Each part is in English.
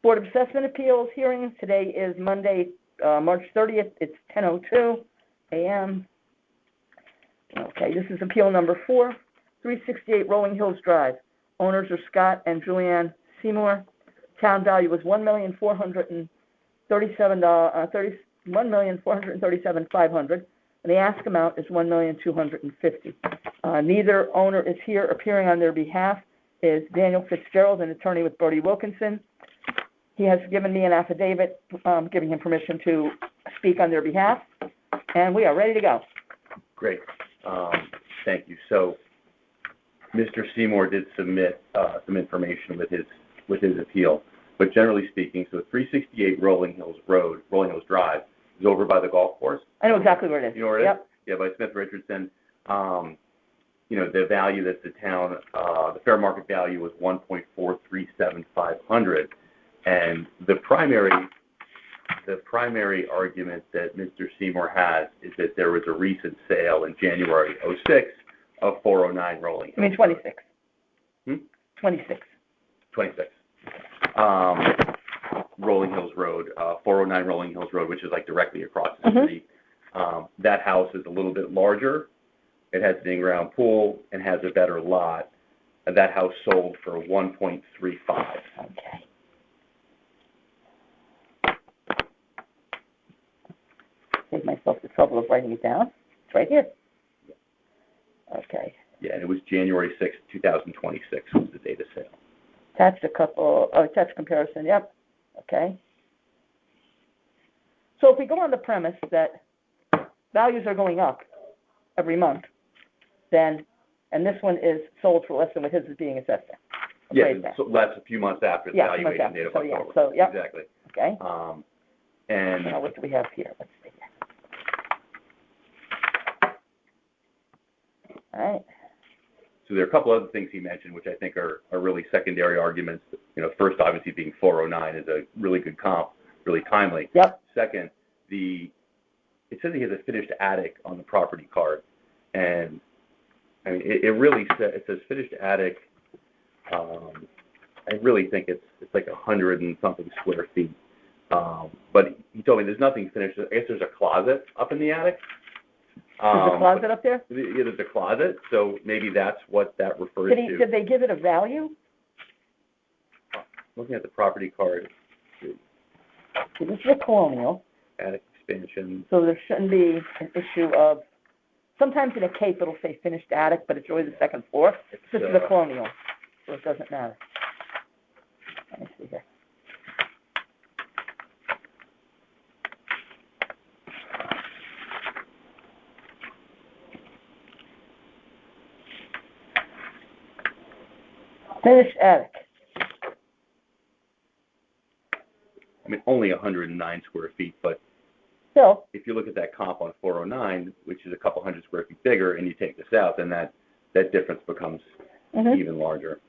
Board of Assessment Appeals hearing. Today is Monday, March 30th. It's 10:02 a.m. Okay, this is appeal number 4, 368 Rolling Hills Drive. Owners are Scott and Julianne Seymour. Town value is $1,437,500, and the ask amount is $1,250,000. Neither owner is here. Appearing on their behalf is Daniel Fitzgerald, an attorney with Brody Wilkinson. He has given me an affidavit giving him permission to speak on their behalf, and we are ready to go. Great. Thank you. So, Mr. Seymour did submit some information with his appeal, but generally speaking, so 368 Rolling Hills Drive is over by the golf course. I know exactly where it is. You know where it is? Yep. Yeah, by Smith Richardson. The value that the town, the fair market value was $1,437,500, and the primary argument that Mr. Seymour has is that there was a recent sale in January '06 of 409 Rolling Hills. I mean 26. 26. Rolling Hills Road, 409 Rolling Hills Road, which is like directly across the street. That house is a little bit larger. It has an in-ground pool and has a better lot. That house sold for $1.35. Okay. Save myself the trouble of writing it down. It's right here. Okay. Yeah, and it was January 6th, 2026 was the date of sale. Attached comparison, yep. Okay. So if we go on the premise that values are going up every month, then, and this one is sold for less than what his is being assessed at. Yeah, so that's a few months after the valuation date of October. So, yeah. Exactly. Okay. And now what do we have here? Let's see. All right. So there are a couple other things he mentioned, which I think are really secondary arguments. First, obviously, being 409 is a really good comp, really timely. Yep. Second, it says he has a finished attic on the property card, and I mean, it really says finished attic. I really think it's like 100 and something square feet. But he told me there's nothing finished. I guess there's a closet up in the attic. There's a closet up there? Yeah, there's a closet, so maybe that's what that refers to. Did they give it a value? Looking at the property card. This is a colonial. Attic expansion. So there shouldn't be an issue of, sometimes in a cape it'll say finished attic, but it's really the second floor. This is a colonial, so it doesn't matter. Let me see here. Finished attic. I mean, only 109 square feet, but still, if you look at that comp on 409, which is a couple hundred square feet bigger, and you take this out, then that difference becomes even larger.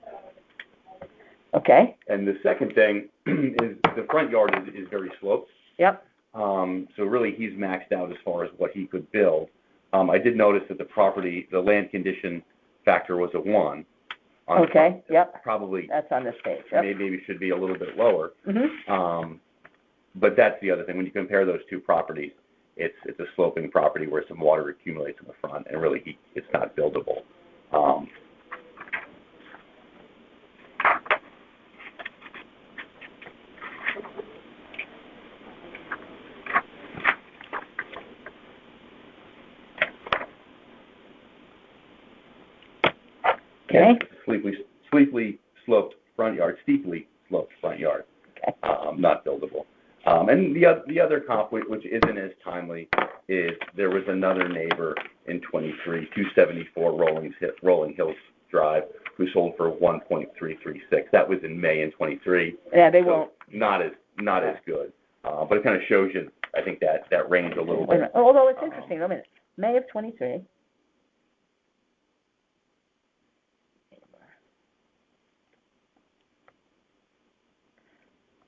Okay. And the second thing is the front yard is very sloped. Yep. So really, he's maxed out as far as what he could build. I did notice that the land condition factor was a 1. Okay, yep. Probably. That's on this page, yep. Maybe should be a little bit lower. But that's the other thing. When you compare those two properties, it's a sloping property where some water accumulates in the front, and really it's not buildable. Okay. Steeply sloped front yard. Okay. Not buildable. And the other comp, which isn't as timely, is there was another neighbor in 23, 274 Rolling Hills Drive, who sold for $1.336. That was in May in 23. Yeah, they won't. Not as good. But it kind of shows you, I think, that range a little bit. Although it's interesting. Wait a minute. May of 23.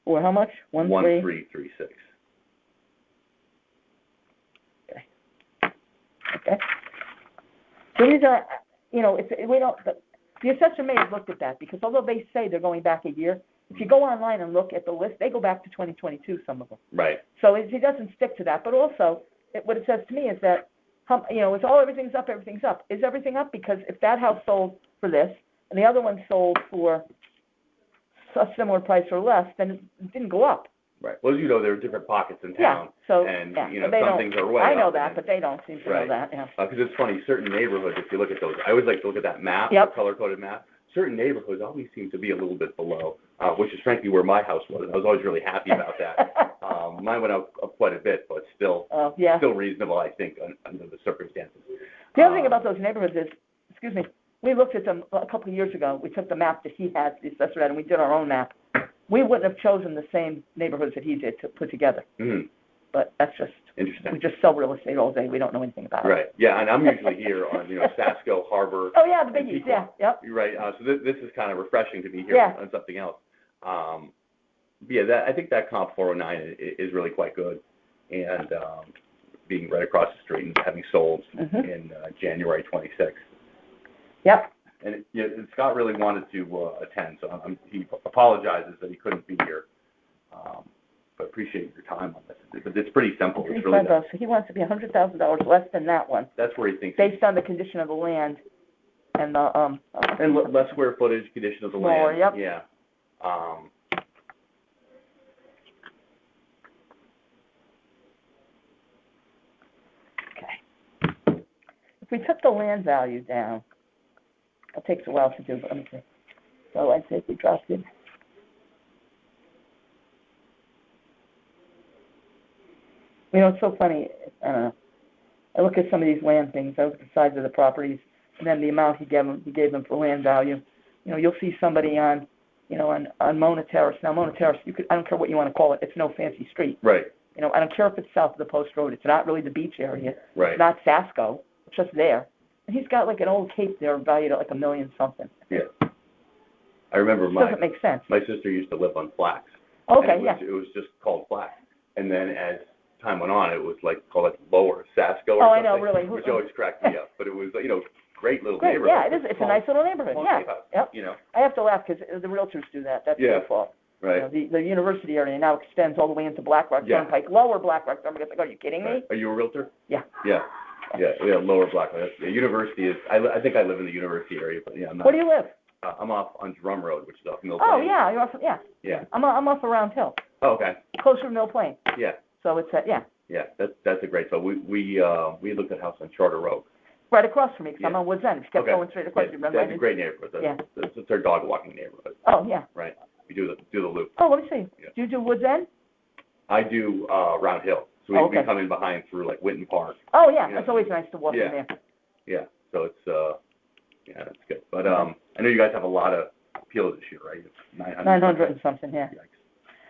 Or how much? 1336. Okay. So these are, we don't. The assessor may have looked at that because although they say they're going back a year, If you go online and look at the list, they go back to 2022, some of them. Right. So he doesn't stick to that, but also, what it says to me is that, it's everything's up, everything's up. Is everything up? Because if that house sold for this, and the other one sold for a similar price or less, then it didn't go up. Right. Well, as you know, there are different pockets in Yeah, town. so, And, yeah, you know, but they some don't, things are way I know up that, and- but they don't seem to know Right. that, yeah. Because it's funny, certain neighborhoods, if you look at those, I always like to look at that map, Yep. the color-coded map. Certain neighborhoods always seem to be a little bit below, which is frankly where my house was. I was always really happy about that. Mine went up quite a bit, but still reasonable, I think, under the circumstances. The other thing about those neighborhoods is, we looked at them a couple of years ago. We took the map that he had, the assessor had, and we did our own map. We wouldn't have chosen the same neighborhoods that he did to put together. Mm-hmm. But that's just, Interesting. we just sell real estate all day. We don't know anything about it. Right. Yeah, and I'm usually here on, Sasco, Harbor. Oh, yeah, the and biggies, Pequot. yeah, yep. You're right. So this is kind of refreshing to be here Yeah. on something else. I think that comp 409 is really quite good, and being right across the street and having sold in January 26th. Yep. And and Scott really wanted to attend, so he apologizes that he couldn't be here. But appreciate your time on this. But it's pretty simple. It's really So he wants to be $100,000 less than that one, that's where he thinks. based on the condition of the land and the, And less square footage, condition of the Smaller, land. yep. Yeah. okay. If we took the land value down, it takes a while to do, but let me see. So I'd say if we dropped it. It's so funny, I don't know. I look at some of these land things, I look at the size of the properties, and then the amount he gave them for land value. You'll see somebody on Mona Terrace. Now, Mona Terrace, I don't care what you want to call it, it's no fancy street. Right. I don't care if it's south of the Post Road, it's not really the beach area. Right. It's not Sasco, it's just there. And he's got like an old cape there valued at like $1 million something. Yeah. I remember It doesn't make sense. my sister used to live on Flax. Okay, and it was just called Flax. And then as time went on, it was called Lower Sasco or something. Oh, I know, really. Which always cracked me up. But it was, great little Great, neighborhood. yeah, it is. It's a nice little neighborhood, Small yeah. safe house, Yep. I have to laugh because the realtors do that. That's their fault. Right. The university area now extends all the way into Black Rock Turnpike, Lower Black Rock Turnpike. It's like, are you kidding me? Right. Are you a realtor? Yeah. Yeah. Yeah, Lower Black Rock. The university is, I think I live in the university area, but I'm not. Where do you live? I'm off on Drum Road, which is off Mill Oh, Plain. yeah, you're off, Yeah. I'm off around Hill, Oh, okay. closer to Mill Plain. Yeah. So it's, Yeah, that's a great spot. We looked at a house on Charter Road. right across from me, because I'm Yeah. on Woods End. Just kept Okay. going straight across. Yeah, Remember? that's a great neighborhood. It's our dog walking neighborhood. Oh, yeah. Right. We do the loop. Oh, let me see. Yeah. Do you do Woods End? I do Round Hill. So we come in behind through Winton Park. Oh, yeah. It's always nice to walk in Yeah. there. Yeah. So it's that's good. But I know you guys have a lot of appeals this year, right? 900 and something, yeah. Yikes.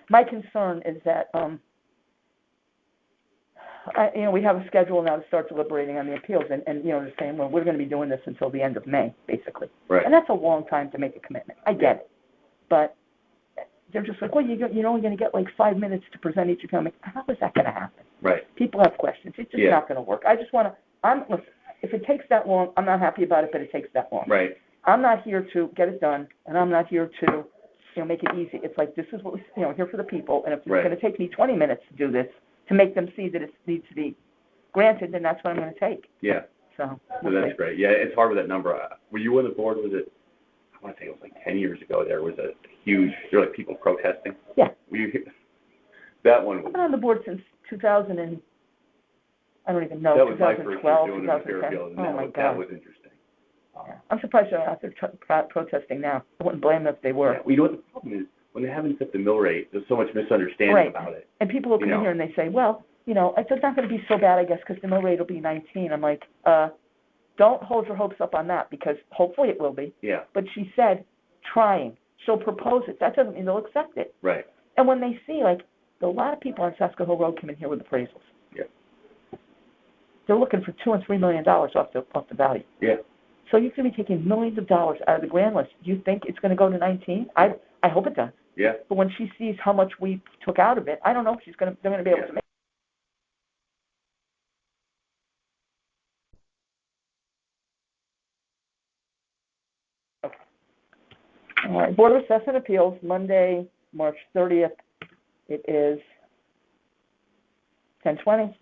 My concern is that, we have a schedule now to start deliberating on the appeals, and they're saying, well, we're going to be doing this until the end of May, basically. Right. And that's a long time to make a commitment. I get it. But they're just like, well, you're only going to get 5 minutes to present each appeal. I'm like, how is that going to happen? Right. People have questions. It's just not going to work. I just want to, listen, if it takes that long, I'm not happy about it, but it takes that long. Right. I'm not here to get it done, and I'm not here to, make it easy. It's like, this is what we're here for the people, and if it's going to take me 20 minutes to do this, to make them see that it needs to be granted, then that's what I'm going to take. Yeah. So that's great. Yeah, it's hard with that number. Were you on the board? Was it? I want to say it was 10 years ago. There was a huge. There were people protesting. Yeah. Were you? That one was. I've been on the board since 2000 and I don't even know. That was my first 2012, year doing the repair 2010. appeals, and Oh my that God. was interesting. Yeah. I'm surprised they're out there protesting now. I wouldn't blame them if they were. Yeah, well, you know what the problem is? When they haven't set the mill rate, there's so much misunderstanding about it. And people will come in here and they say, well, it's not going to be so bad, I guess, because the mill rate will be 19. I'm like, don't hold your hopes up on that, because hopefully it will be. Yeah. But she said, trying. She'll propose it. That doesn't mean they'll accept it. Right. And when they see, a lot of people on Sasco Hill Road come in here with appraisals. Yeah. They're looking for $2 and $3 million off the value. Yeah. So you're going to be taking millions of dollars out of the grand list. Do you think it's going to go to 19? I hope it does. Yeah. But when she sees how much we took out of it, I don't know if they're going to be able to make. Okay. All right. Board of Assessment Appeals, Monday, March 30th. It is 10:20.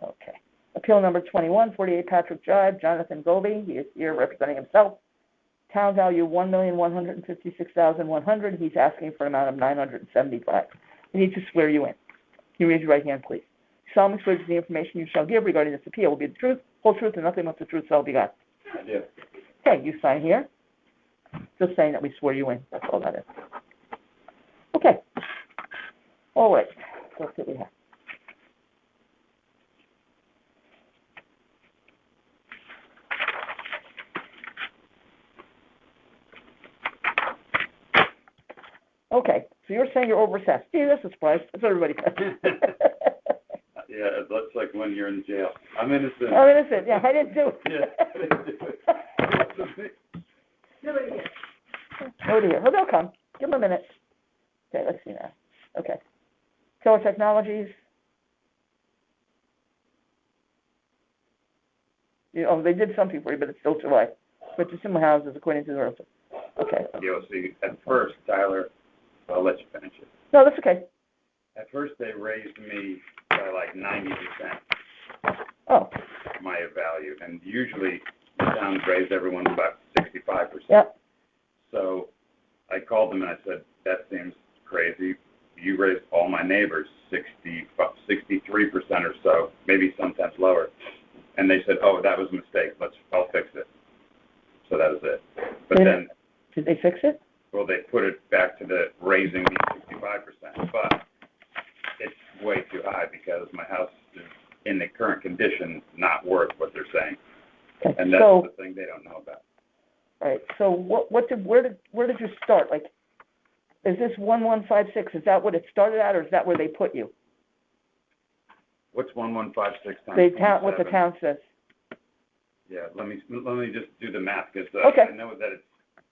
Okay. Appeal number 21, 48 Patrick Drive, Jonathan Goby. He is here representing himself. Town value $1,156,100. He's asking for an amount of $975. I need to swear you in. Can you raise your right hand, please? You solemnly swear that the information you shall give regarding this appeal will be the truth, whole truth, and nothing but the truth, so help you God. I do. Okay, you sign here. Just saying that we swear you in. That's all that is. Okay. All right. Let's see what we have. Okay, so you're saying you're overassessed. Gee, that's a surprise. That's what everybody says. Yeah, it looks like when you're in jail. I'm innocent. I'm innocent. Yeah, I didn't do it. Yeah, I didn't do it. Nobody here. Nobody here. Oh, they'll come. Give them a minute. Okay, let's see now. Okay. Keller Technologies. Oh, they did something for you, but it's still too high. But the similar houses, according to the realtor. Okay. You'll see, at first, Tyler, I'll let you finish it. No, that's okay. At first, they raised me by like 90% Oh, my value, and usually the towns raise everyone about 65%. yeah. So I called them and I said, that seems crazy. You raised all my neighbors 63% or so, maybe sometimes lower. And they said, oh, that was a mistake. I'll fix it. So that was it. But then, Did they fix it? well, they put it back to the raising me 65%, but it's way too high because my house is in the current condition not worth what they're saying. Okay. And that's So, the thing they don't know about. all right. So where did you start? Like, is this 1156? Is that what it started at, or is that where they put you? What's 1156 times What the 27? town says. Yeah, let me just do the math because Okay. I know that it's,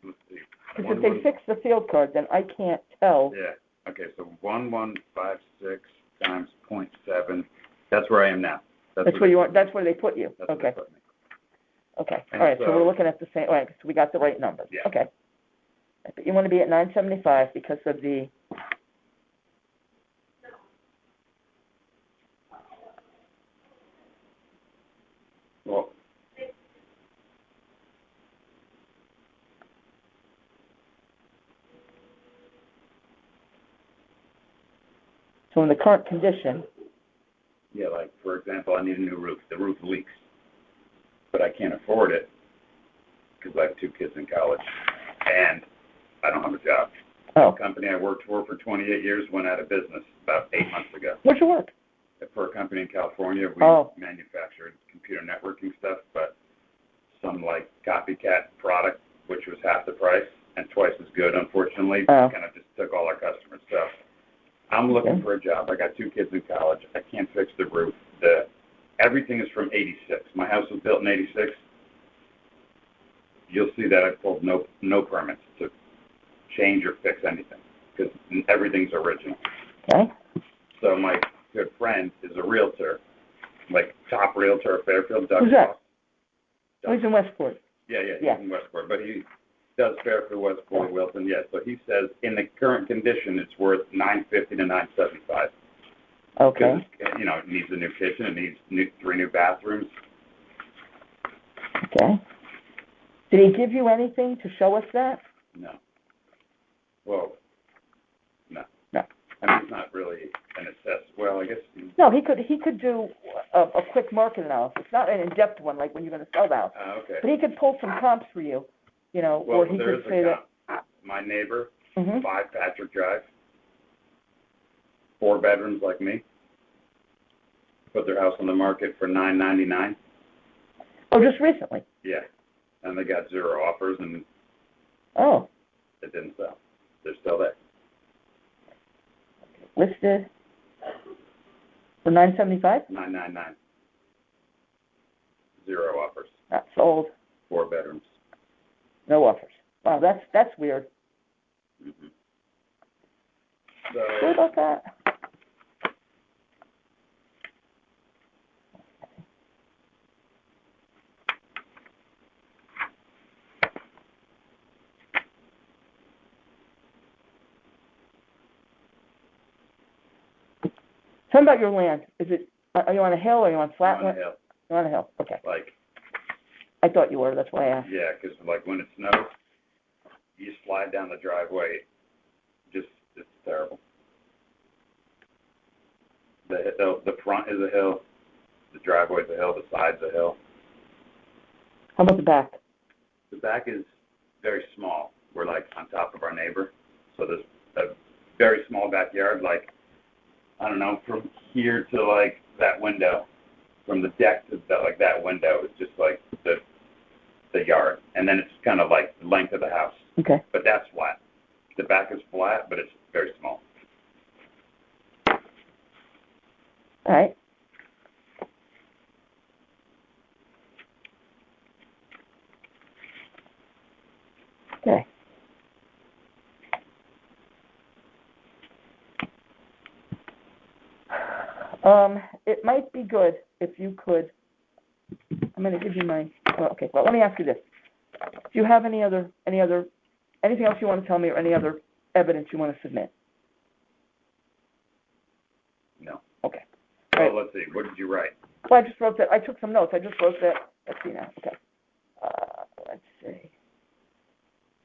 let's see. Because if they fix the field card, then I can't tell. Yeah, okay, so 1156 times 0.7, that's where I am now. That's where you are. That's where they put you. That's where they Okay. put me. Okay. And All right. So so- we're looking at the same. All right. So we got the right numbers. Yeah. Okay. But you want to be at 975 because of the. Well, So in the current condition. yeah, like, for example, I need a new roof. The roof leaks, but I can't afford it because I have 2 kids in college, and I don't have a job. Oh. The company I worked for 28 years went out of business about 8 months ago. Where'd you work? For a company in California, we Oh. manufactured computer networking stuff, but some like copycat product, which was half the price and twice as good, unfortunately, Oh. kind of just took all our customers. So I'm looking for a job. I got 2 kids in college. I can't fix the roof. Everything is from 86. My house was built in 86. You'll see that I pulled no permits to change or fix anything because everything's original. Okay. So my good friend is a realtor, like top realtor of Fairfield. Doug Who's that? Ross. Oh, he's in Westport. Yeah, Yeah. he's in Westport, but he does Fairfield, Westport, Wilton. Yeah, so he says in the current condition, it's worth $950 to $975. Okay. Because it needs a new kitchen, it needs 3 new bathrooms. Okay. Did he give you anything to show us that? No. Well, no. No. I mean, it's not really an assess. Well, I guess. No, he could do a quick market analysis, not an in-depth one like when you're going to sell the house. Okay. But he could pull some comps for you, Well, or he there could is say a that. comp. My neighbor, Mhm. 5 Patrick Drive, 4 bedrooms like me, put their house on the market for $999. Oh, just recently. Yeah, and they got 0 offers, and Oh, it didn't sell. They're still there. listed for $975. $999. 0 offers. Not sold. 4 bedrooms. No offers. Wow, that's weird. Mm-hmm. What So about that? Tell me about your land. Is it, are you on a hill or are you on flat On a land? hill, You're on a hill, okay. like, I thought you were, that's why I asked. yeah, 'cause like when it snows, you slide down the driveway, just, it's terrible. The front is a hill, the driveway's a hill, the side's a hill. How about the back? The back is very small. We're like on top of our neighbor, so there's a very small backyard, like, I don't know, from here to like that window, from the deck to like that window is just like the yard, and then it's kind of like the length of the house, Okay, but that's flat. The back is flat, but it's very small. all right. Okay. It might be good if you could, I'm gonna give you my, well, okay, well, let me ask you this. Do you have anything else you want to tell me or any other evidence you want to submit? No. Okay. Well, let's see. What did you write? Well, I just wrote that, I took some notes, I just wrote that, let's see now, okay. Let's see.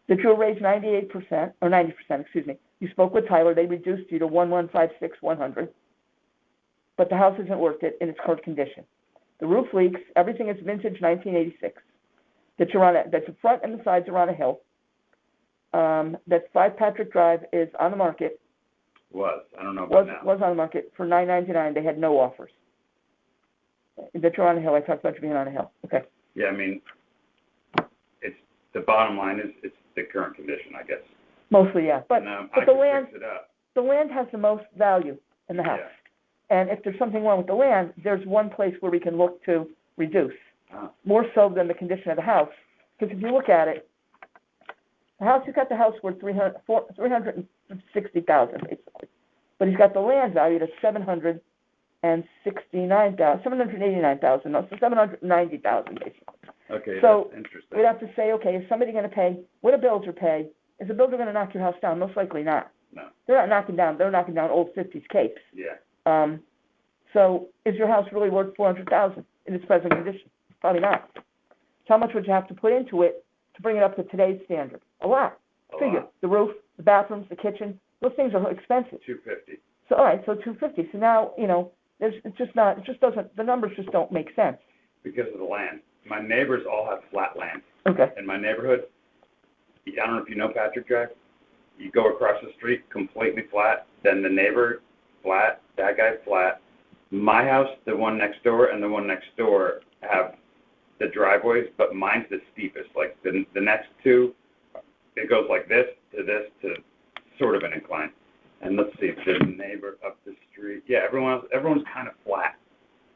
That you were raised 98%, or 90%, excuse me. You spoke with Tyler, they reduced you to 1,156,100, but the house isn't worth it in its current condition. The roof leaks, everything is vintage 1986. That the front and the sides are on a hill. That 5 Patrick Drive is on the market, I don't know about now. was on the market for $9.99, they had no offers. That you're on a hill, I talked about you being on a hill, okay. Yeah, I mean, it's, the bottom line is, it's the current condition, I guess. Mostly, yeah, but And, I the could land, fix it up. the land has the most value in the house. Yeah. And if there's something wrong with the land, there's one place where we can look to reduce, Oh. more so than the condition of the house. Because if you look at it, the house, he's got the house worth $360,000 basically, but he's got the land valued at $789,000, no, so $790,000 basically. Okay, So, that's interesting. We'd have to say, okay, is somebody going to pay? What do builder pay? Is the builder going to knock your house down? Most likely not. No. They're knocking down old 50s capes. Yeah. So is your house really worth $400,000 in its present condition? Probably not. So how much would you have to put into it to bring it up to today's standard? A lot. Figure. The roof, the bathrooms, the kitchen, those things are expensive. $250. So all right, so $250. So now, the numbers just don't make sense. Because of the land. My neighbors all have flat land. Okay. In my neighborhood, I don't know if you know Patrick Drive. You go across the street, completely flat. Then the neighbor, flat. That guy, flat. My house, the one next door, and the one next door have the driveways, but mine's the steepest. Like the next two, it goes like this to sort of an incline. And let's see, the neighbor up the street. Yeah, everyone's kind of flat.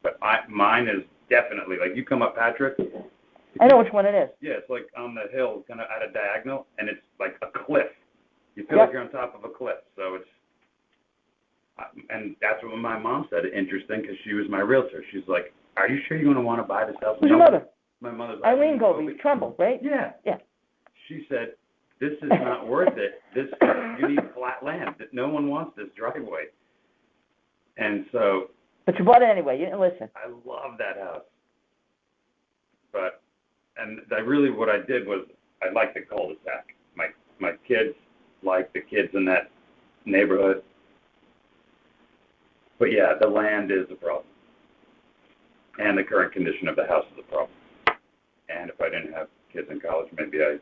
But mine is definitely, like, you come up Patrick. I know which one it is. Yeah, it's like on the hill, kind of at a diagonal, and it's like a cliff. You feel Yep. like you're on top of a cliff. So it's, and that's what my mom said, interesting, because she was my realtor. She's like, are you sure you're going to want to buy this house? Who's your mother? My mother's Eileen Goldie, Trumbull, right? Yeah. Yeah. She said, this is not worth it. You need flat land. No one wants this driveway. And so. But you bought it anyway. You didn't listen. I love that house. What I did was, I liked the cul-de-sac. My kids like the kids in that neighborhood. But yeah, the land is a problem. And the current condition of the house is a problem. And if I didn't have kids in college, maybe I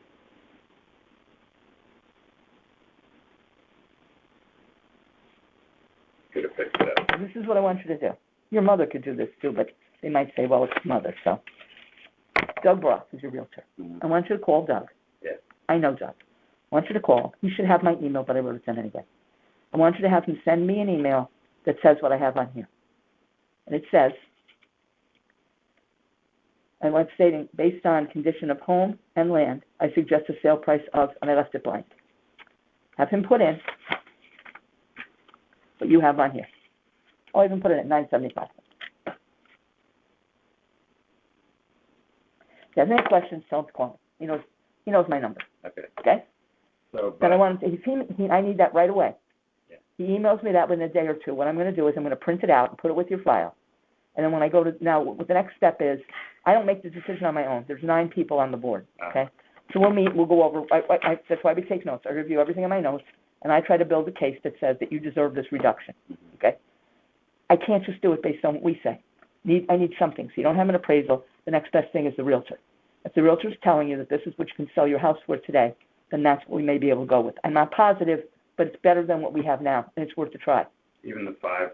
could have fixed it up. This is what I want you to do. Your mother could do this too, but they might say, well, it's mother, so. Doug Brock is your realtor. Mhm. I want you to call Doug. Yeah. I know Doug. I want you to call. You should have my email, but I wrote it down anyway. I want you to have him send me an email that says what I have on here. And it says, I want stating, based on condition of home and land, I suggest a sale price of, and I left it blank. Have him put in what you have on here. I'll even put it at $975. If he has any questions, tell him to call me. He knows my number. Okay. Okay? So, Then but, I need that right away. Yeah. He emails me that within a day or two. What I'm gonna do is I'm gonna print it out and put it with your file. And then when I go to, now, what the next step is, I don't make the decision on my own. There's 9 people on the board, okay? So we'll meet, we'll go over, that's why we take notes. I review everything in my notes, and I try to build a case that says that you deserve this reduction, okay? I can't just do it based on what we say. I need something. So you don't have an appraisal, the next best thing is the realtor. If the realtor's telling you that this is what you can sell your house for today, then that's what we may be able to go with. I'm not positive, but it's better than what we have now, and it's worth a try. Even the 5.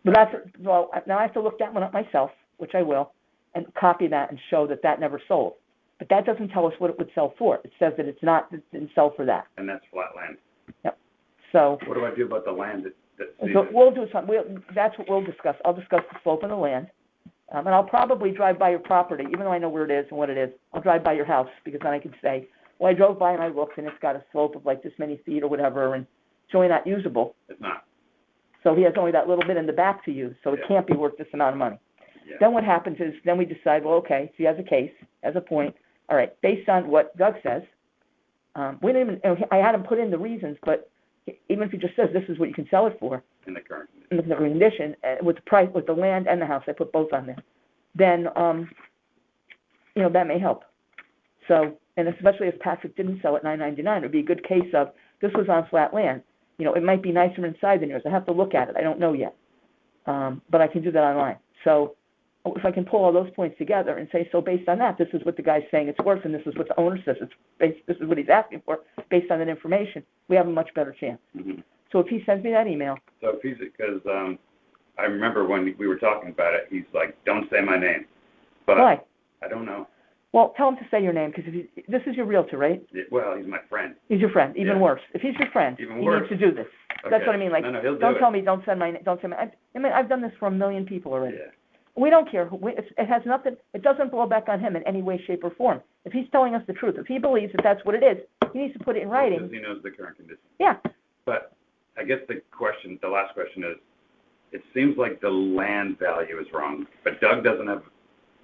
But that's, well, now I have to look that one up myself, which I will, and copy that and show that that never sold. But that doesn't tell us what it would sell for. It says that it didn't sell for that. And that's flat land. Yep. So, What do I do about the land that so we'll do something, that's what we'll discuss. I'll discuss the slope of the land. And I'll probably drive by your property, even though I know where it is and what it is. I'll drive by your house, because then I can say, well, I drove by and I looked, and it's got a slope of like this many feet or whatever, and it's only not usable. It's not. So he has only that little bit in the back to use, so it can't be worth this amount of money. Yeah. Then what happens is, then we decide, well, okay, so he has a case, has a point. All right, based on what Doug says, we didn't even, I had him put in the reasons, but even if he just says this is what you can sell it for, In the current condition. in the condition, with the price, with the land and the house, I put both on there, then, that may help. So, and especially if Patrick didn't sell at $9.99, it would be a good case of, this was on flat land. It might be nicer inside than yours. I have to look at it. I don't know yet. But I can do that online. So if I can pull all those points together and say, so based on that, this is what the guy's saying it's worth, and this is what the owner says this is what he's asking for, based on that information, we have a much better chance. Mm-hmm. So if he sends me that email. So if he's, because I remember when we were talking about it, he's like, don't say my name. But Why? I don't know. Well, tell him to say your name, because this is your realtor, right? Well, he's my friend. He's your friend. Even Yeah. worse. If he's your friend, Even he worse. needs to do this. That's Okay. what I mean. Like, No, he'll do don't it. tell me, don't say my I've done this for 1 million people already. Yeah. We don't care. It has nothing. It doesn't blow back on him in any way, shape, or form. If he's telling us the truth, if he believes that that's what it is, he needs to put it in writing. Because he knows the current condition. Yeah. But I guess the last question is, it seems like the land value is wrong, but Doug doesn't have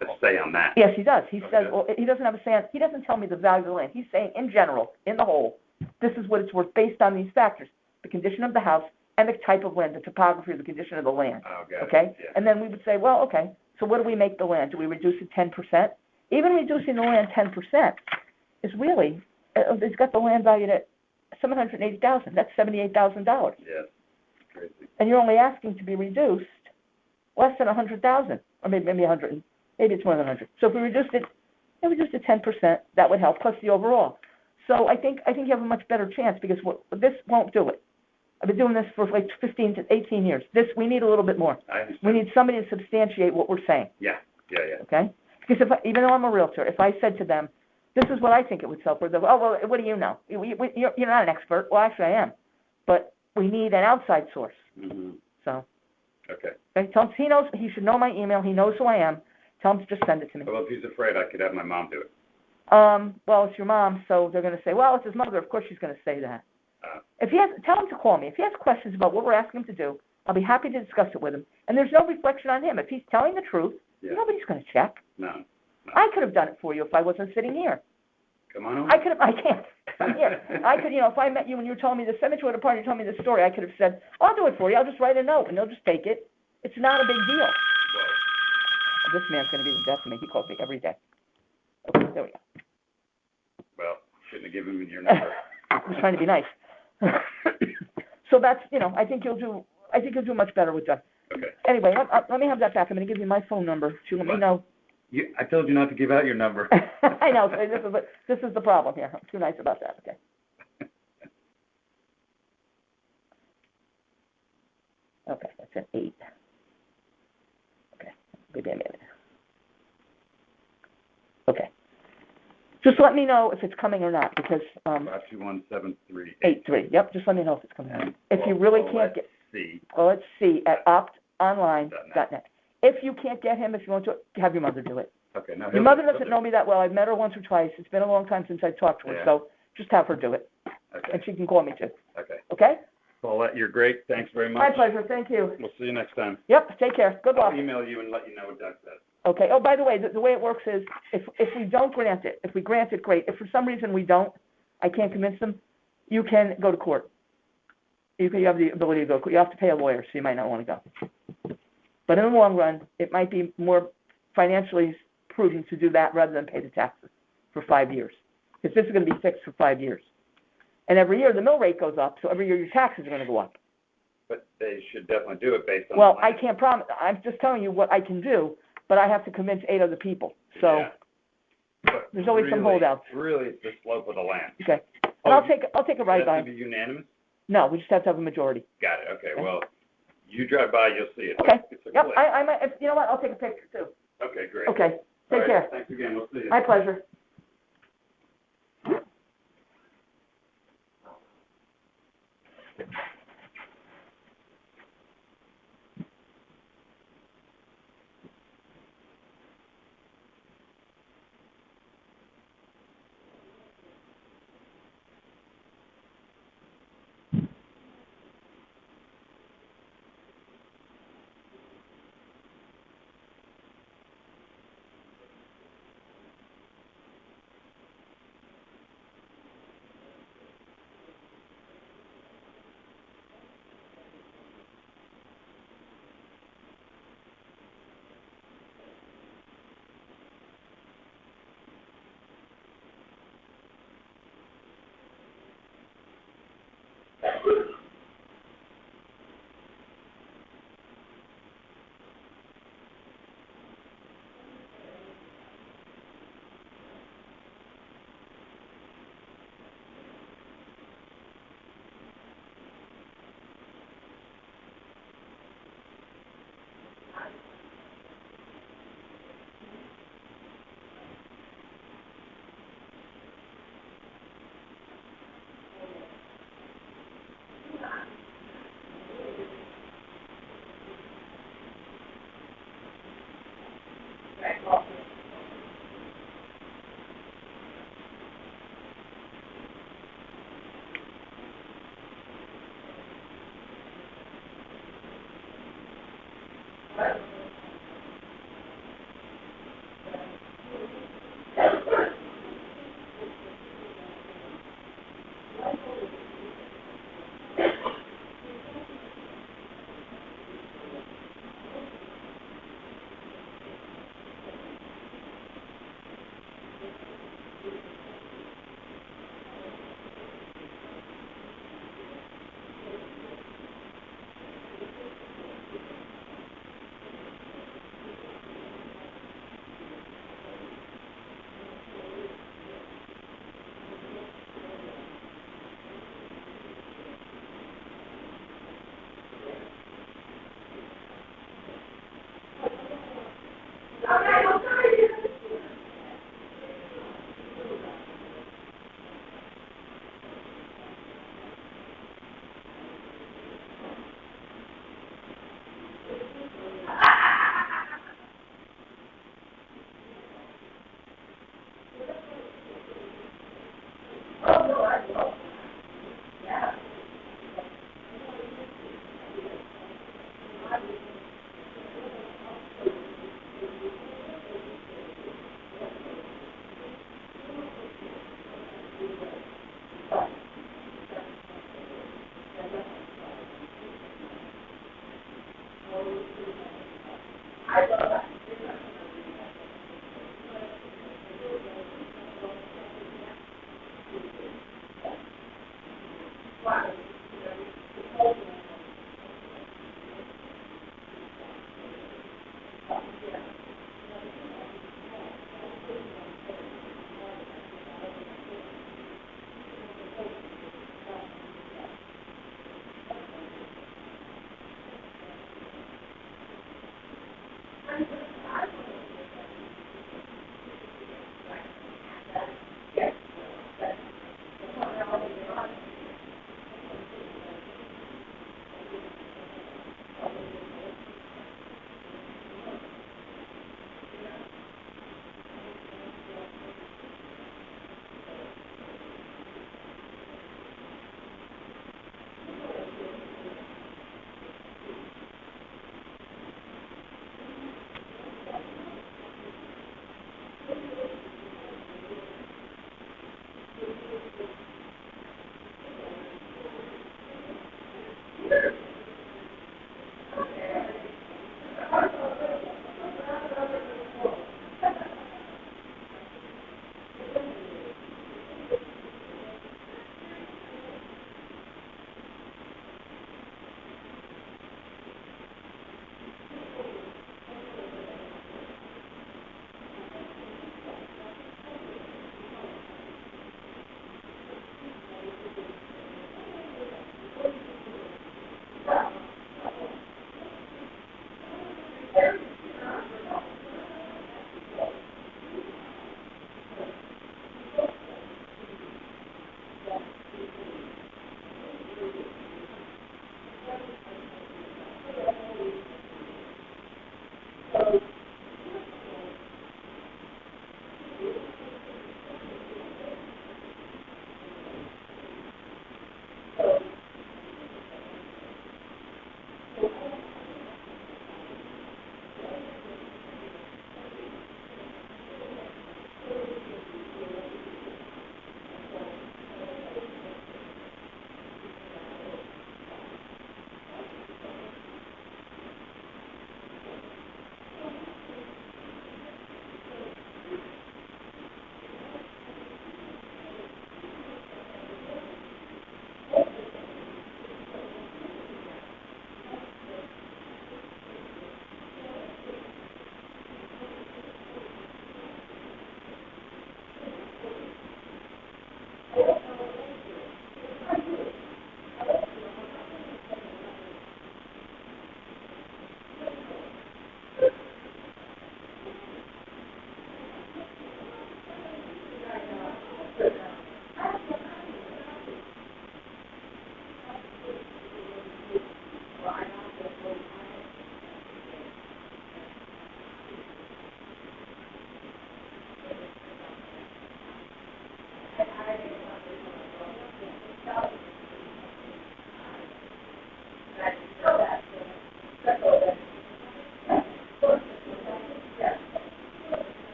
a say on that. Yes, he does. He Okay. says, well, he doesn't have a say. He doesn't tell me the value of the land. He's saying, in general, in the whole, this is what it's worth based on these factors: the condition of the house and the type of land, the topography, or the condition of the land. Oh, got it. Okay? Yeah. And then we would say, well, okay, so what do we make the land? Do we reduce it 10%? Even reducing the land 10% is really, it's got the land valued at $780,000. That's $78,000. Yes. Crazy. And you're only asking to be reduced less than $100,000, or maybe 100, maybe it's more than 100. So if we reduced it 10%, that would help, plus the overall. So I think you have a much better chance, because this won't do it. I've been doing this for like 15 to 18 years. We need a little bit more. I understand. We need somebody to substantiate what we're saying, Yeah. okay? Because even though I'm a realtor, if I said to them, this is what I think it would sell for, they'll go, oh, well, what do you know? You're not an expert. Well, actually, I am. But we need an outside source. Mm-hmm. So, Okay. tell him he knows, he should know my email. He knows who I am. Tell him to just send it to me. Well, if he's afraid, I could have my mom do it. Well, it's your mom, so they're going to say, well, it's his mother. Of course she's going to say that. Tell him to call me. If he has questions about what we're asking him to do, I'll be happy to discuss it with him. And there's no reflection on him. If he's telling the truth, Yeah. nobody's going to check. No. I could have done it for you if I wasn't sitting here. Come on over. I can't. I'm here. I could, if I met you and you were telling me the cemetery at a party, you told me the story, I could have said, I'll do it for you. I'll just write a note, and they'll just take it. It's not a big deal. Whoa. This man's going to be the death of me. He calls me every day. Okay, there we go. Well, shouldn't have given him your number. I was trying to be nice. So that's, I think you'll do much better with that. Okay. Anyway, let me have that back. I'm going to give you my phone number. So let me What? know. I told you not to give out your number. I know. So this is the problem here. I'm too nice about that. Okay. Okay, that's an 8. Okay, give me a minute. Okay. Just let me know if it's coming or not, because 521-738. 83. Yep, just let me know if it's coming or not. If you really can't get, See. well, let's see at optonline.net. If you can't get him, if you want to, have your mother do it. Okay. No, Your mother doesn't know me that well. I've met her once or twice. It's been a long time since I've talked to her, Yeah. so just have her do it, Okay. and she can call me too. Okay. Okay? Paulette, you're great. Thanks very much. My pleasure. Thank you. We'll see you next time. Yep. Take care. Good luck. I'll email you and let you know what Doug says. Okay. Oh, by the way, the way it works is if we don't grant it, if we grant it, great. If for some reason we don't, I can't convince them, you can go to court. you have the ability to go, you have to pay a lawyer, so you might not want to go. But in the long run, it might be more financially prudent to do that rather than pay the taxes for 5 years. Because this is going to be fixed for 5 years. And every year the mill rate goes up, so every year your taxes are going to go up. But they should definitely do it based on. Well, the I land. can't promise, I'm just telling you what I can do, but I have to convince 8 other people, so Yeah. But there's always some really- holdouts. Really, it's the slope of the land. Okay. And Oh, I'll take a Does ride it by. have to be unanimous? No, we just have to have a majority. Got it, okay, Okay. well, you drive by, you'll see it. Okay. It's a Yep, cliff. I might, you know what, I'll take a picture too. Okay, great. Okay, All take right, care. Thanks again, we'll see you. My pleasure.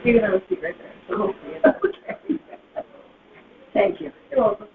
You can have a seat right there. So hopefully it's okay. Thank you. You're welcome.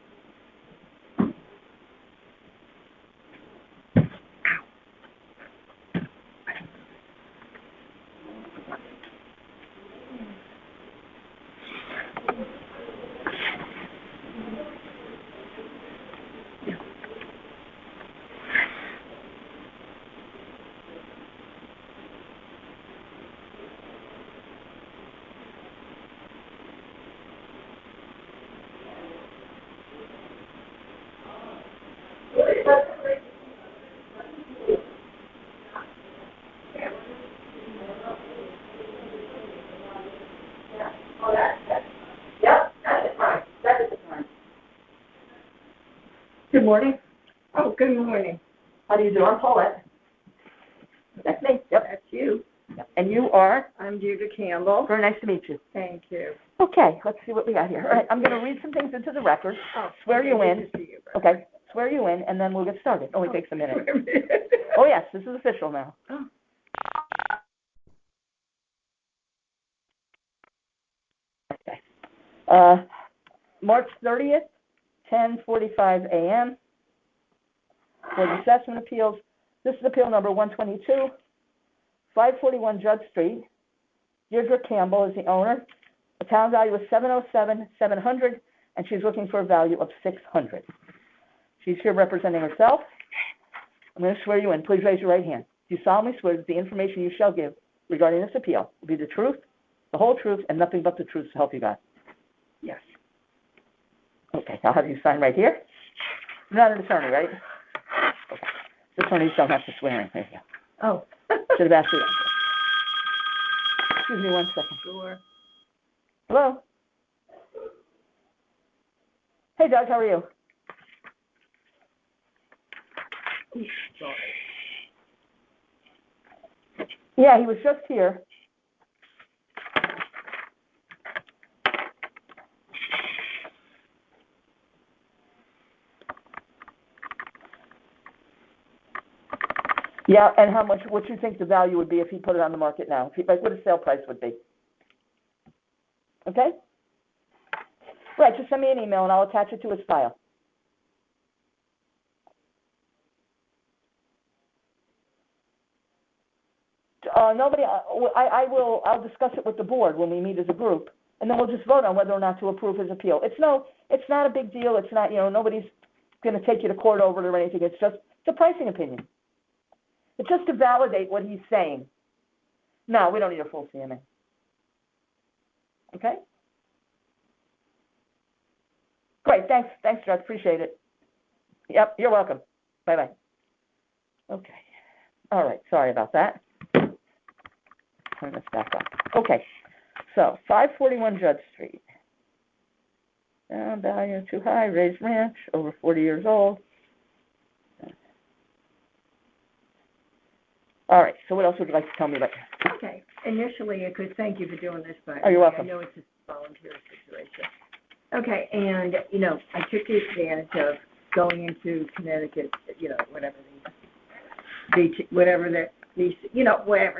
Good morning. Oh, good morning. How do you do? I'm Paulette. That's me. Yep. That's you. And you are? I'm Deirdre Campbell. Very nice to meet you. Thank you. Okay, let's see what we got here. All right, I'm going to read some things into the record. Oh, Swear you in. good to see you, Okay, swear you in, and then we'll get started. It only takes a minute. brother. Oh, yes, this is official now. Oh. Okay. March 30th, 10:45 a.m. For the assessment appeals. This is appeal number 122, 541 Judd Street. Deirdre Campbell is the owner. The town value is $707,700, and she's looking for a value of $600. She's here representing herself. I'm going to swear you in. Please raise your right hand. Do you solemnly swear that the information you shall give regarding this appeal will be the truth, the whole truth, and nothing but the truth to help you God? Yes. Okay, I'll have you sign right here. You're not an attorney, right? Okay. So attorneys don't have to swear in. There you go. Oh. Should have asked you that. Excuse me 1 second. Sure. Hello? Hey, Doug, how are you? Sorry. Yeah, he was just here. Yeah, and how much, what you think the value would be if he put it on the market now? If he, like, what his sale price would be? Okay? Right, just send me an email and I'll attach it to his file. Nobody, I'll discuss it with the board when we meet as a group, and then we'll just vote on whether or not to approve his appeal. It's not a big deal. It's not, nobody's gonna take you to court over it or anything. It's a pricing opinion. It's just to validate what he's saying. No, we don't need a full CMA. Okay? Great, thanks, Judge, appreciate it. Yep, you're welcome. Bye-bye. Okay. All right, sorry about that. Turn this back up. Okay, so 541 Judd Street. Value too high, raised ranch, over 40 years old. All right, so what else would you like to tell me about? Okay. Initially, I could thank you for doing this, but Oh, you're welcome. I know it's a volunteer situation. Okay, and, I took the advantage of going into Connecticut, whatever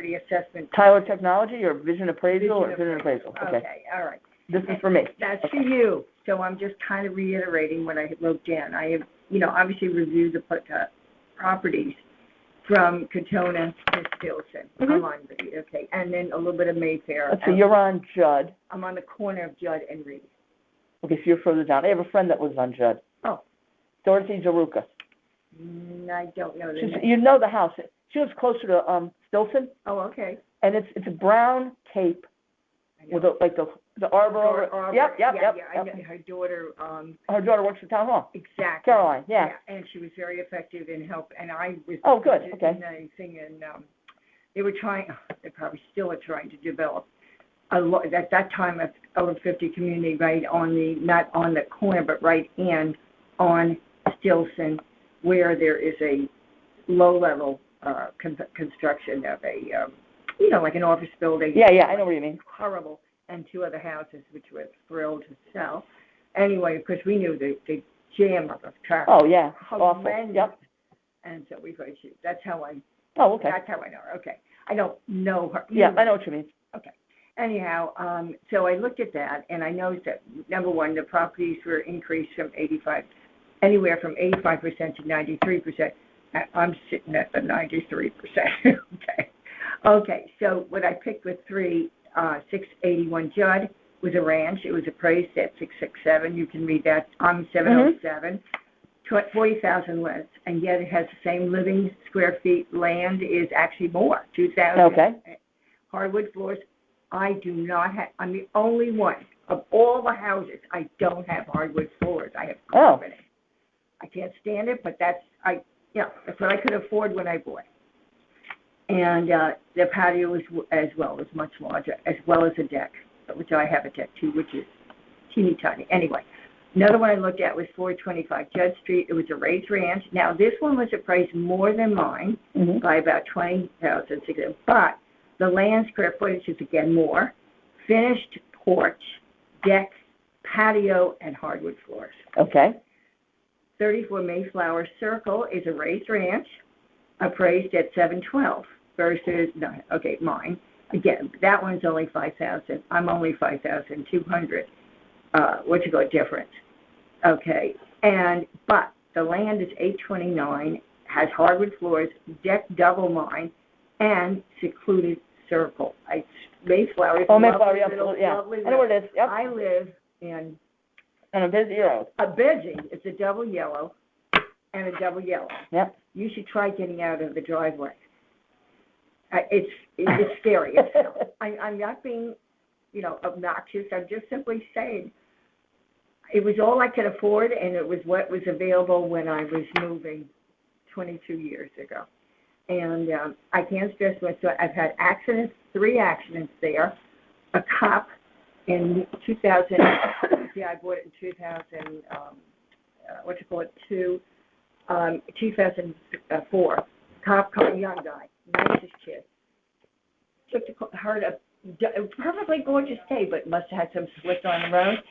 the assessment. Tyler Technology or Vision Appraisal or Vision Appraisal? Okay, all right. this is for me. That's for you. So I'm just kind of reiterating what I wrote down. I have, obviously reviewed the properties from Katona to Stilson. Mhm. I'm on Reed, okay, and then a little bit of Mayfair. Let's see, you're on Judd. I'm on the corner of Judd and Reed. Okay, so you're further down. I have a friend that lives on Judd. Oh. Dorothy Jaruka. I don't know the She's, name. you know the house. She lives closer to Stilson, Oh, okay. and it's a brown cape I know. with the arbor over it. Arbor. Yep. Yeah, I know her daughter, Her daughter works at Town Hall. exactly. Caroline, yeah. And she was very effective in help, and I was. Oh, good, in okay. the thing, and, they probably still are trying to develop at that time, of over 50 community, right on not on the corner, but right in on Stilson, where there is a low-level construction of a, like an office building. Yeah, I know what you mean. Horrible, and 2 other houses which we're thrilled to sell. Anyway, of course, we knew the jam of traffic. Oh, yeah, awful. Horrendous. Yep. And so we heard you. That's how I. Oh, okay. That's how I know her. Okay, I don't know her. Yeah, I know what you mean. anyhow, so I looked at that, and I noticed that, number one, the properties were increased from anywhere from 85% to 93%. I'm sitting at the 93%. Okay, so what I picked with 681 Judd was a ranch. It was appraised at 667. You can read that. 707. 40,000 less, and yet it has the same living square feet. Land is actually more, 2,000. Okay. Hardwood floors. I do not have. I'm the only one of all the houses. I don't have hardwood floors. I have carpeting. I can't stand it, but that's what I could afford when I bought. And the patio as well was much larger, as well as a deck, which I have a deck too, which is teeny tiny. Anyway. Another one I looked at was 425 Judd Street. It was a raised ranch. Now, this one was appraised more than mine by about $20,000, but the land square footage is again more. Finished porch, deck, patio, and hardwood floors. Okay. 34 Mayflower Circle is a raised ranch, appraised at $712 versus mine. Again, that one's only $5,000. I'm only $5,200. Difference. Okay, but the land is $829, has hardwood floors, deck double mine, and secluded circle. Mayflower is Mayflower, absolutely, yeah. lovely. I know where it is. Yep. I live in a busy road. A busy. It's a double yellow and a double yellow. Yep. You should try getting out of the driveway. It's scary. It's hell. I'm not being, obnoxious. I'm just simply saying. It was all I could afford, and it was what was available when I was moving 22 years ago. And I can't stress myself. I've had accidents, 3 accidents there. A cop in 2000, I bought it in 2004. Cop called a young guy, nicest kid. Heard a perfectly gorgeous day, but must have had some slick on the road.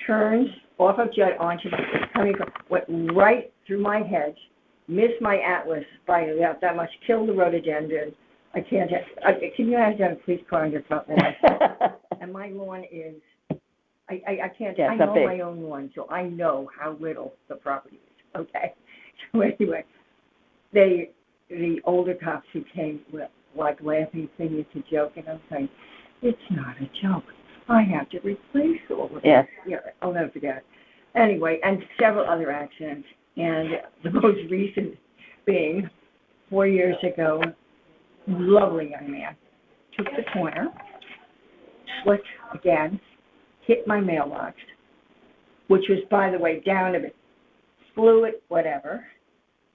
Turns off of Judd onto went right through my hedge, missed my Atlas by about that much, killed the rhododendron. I can't. Can you imagine a police car on your front lawn? And my lawn is. I can't. Yeah, I know my own lawn, so I know how little the property is. Okay. So anyway, the older cops who came were like laughing, saying it's a joke, and I'm saying, it's not a joke. I have to replace all of it. Yes. Yeah, I'll never forget it. Anyway, and several other accidents. And the most recent being 4 years ago, lovely young man, took the corner, slipped again, hit my mailbox, which was, by the way, down a bit, flew it, whatever.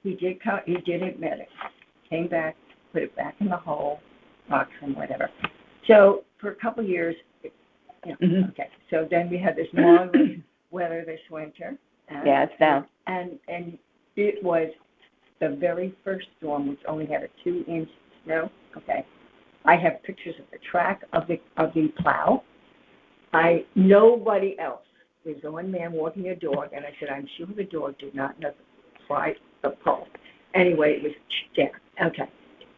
He did admit it. Came back, put it back in the hole, box and whatever. So for a couple of years, okay. So then we had this marvelous weather this winter. Yeah, it's down. And it was the very first storm, which only had a 2-inch snow. Okay. I have pictures of the track of the plow. Nobody else. There's one man walking a dog, and I said, I'm sure the dog did not know the pole. Anyway, it was down. Okay.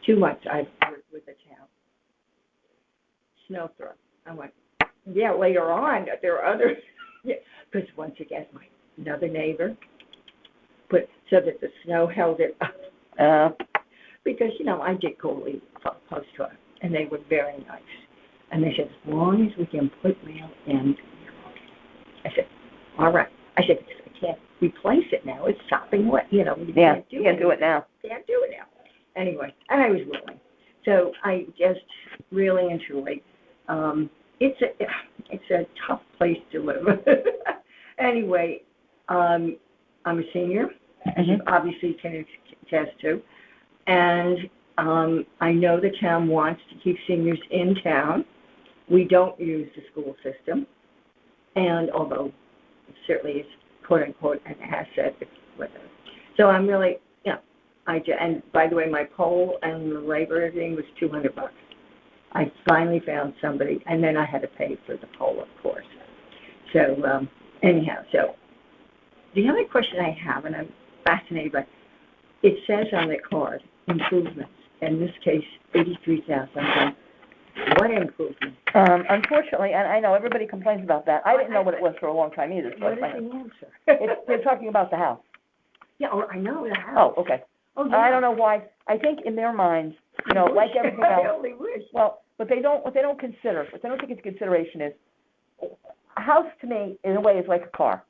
2 months I've worked with the town. Snow throw. I went, yeah, later on, there are others. Because once again, another neighbor put so that the snow held it up. Because, I did go leave post to her, and they were very nice. And they said, as long as we can put mail in, I said, all right. I said, because I can't replace it now. It's sopping wet. You can't do it now. Can't do it now. Anyway, and I was willing. So I just really and truly, it's a tough place to live. Anyway, I'm a senior, as you obviously can attest to, and I know the town wants to keep seniors in town. We don't use the school system, and although it certainly is quote unquote an asset, so I'm really, and by the way, my poll and the labor thing was $200. I finally found somebody, and then I had to pay for the poll, of course. So anyhow, so the other question I have, and I'm fascinated by, it says on the card, improvements, in this case, $83,000. What improvement? Unfortunately, and I know everybody complains about that, I didn't know what it was for a long time either, so What I is find it. the answer? They're talking about the house. Yeah, oh, I know the Oh, house. okay. Oh, yeah. I don't know why, I think in their minds, you know, like everything I else, only wish. well, what they don't consider, what they don't take into consideration is, a house to me, in a way, is like a car,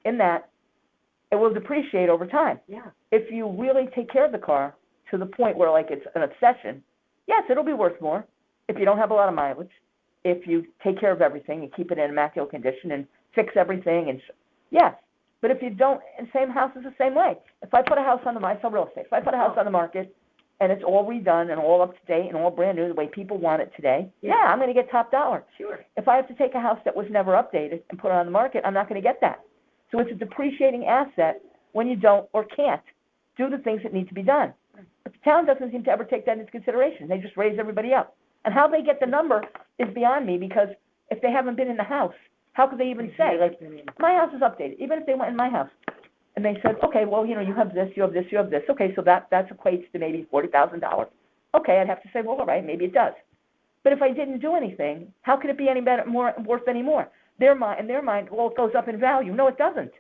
in that it will depreciate over time. Yeah. If you really take care of the car to the point where, like, it's an obsession, yes, it'll be worth more if you don't have a lot of mileage, if you take care of everything and keep it in immaculate condition and fix everything, and yes. But if you don't, and same house is the same way. If I put a house on the market, I sell real estate. If I put a house on the market and it's all redone and all up to date and all brand new the way people want it today, yeah, I'm going to get top dollar. Sure. If I have to take a house that was never updated and put it on the market, I'm not going to get that. So it's a depreciating asset when you don't or can't do the things that need to be done. But the town doesn't seem to ever take that into consideration. They just raise everybody up. And how they get the number is beyond me, because if they haven't been in the house, how could they even say, like, my house is updated, even if they went in my house and they said, okay, well, you know, you have this, you have this, you have this. Okay, so that equates to maybe $40,000. Okay, I'd have to say, well, all right, maybe it does. But if I didn't do anything, how could it be any better, more worth any more? In their mind, well, it goes up in value. No, it doesn't.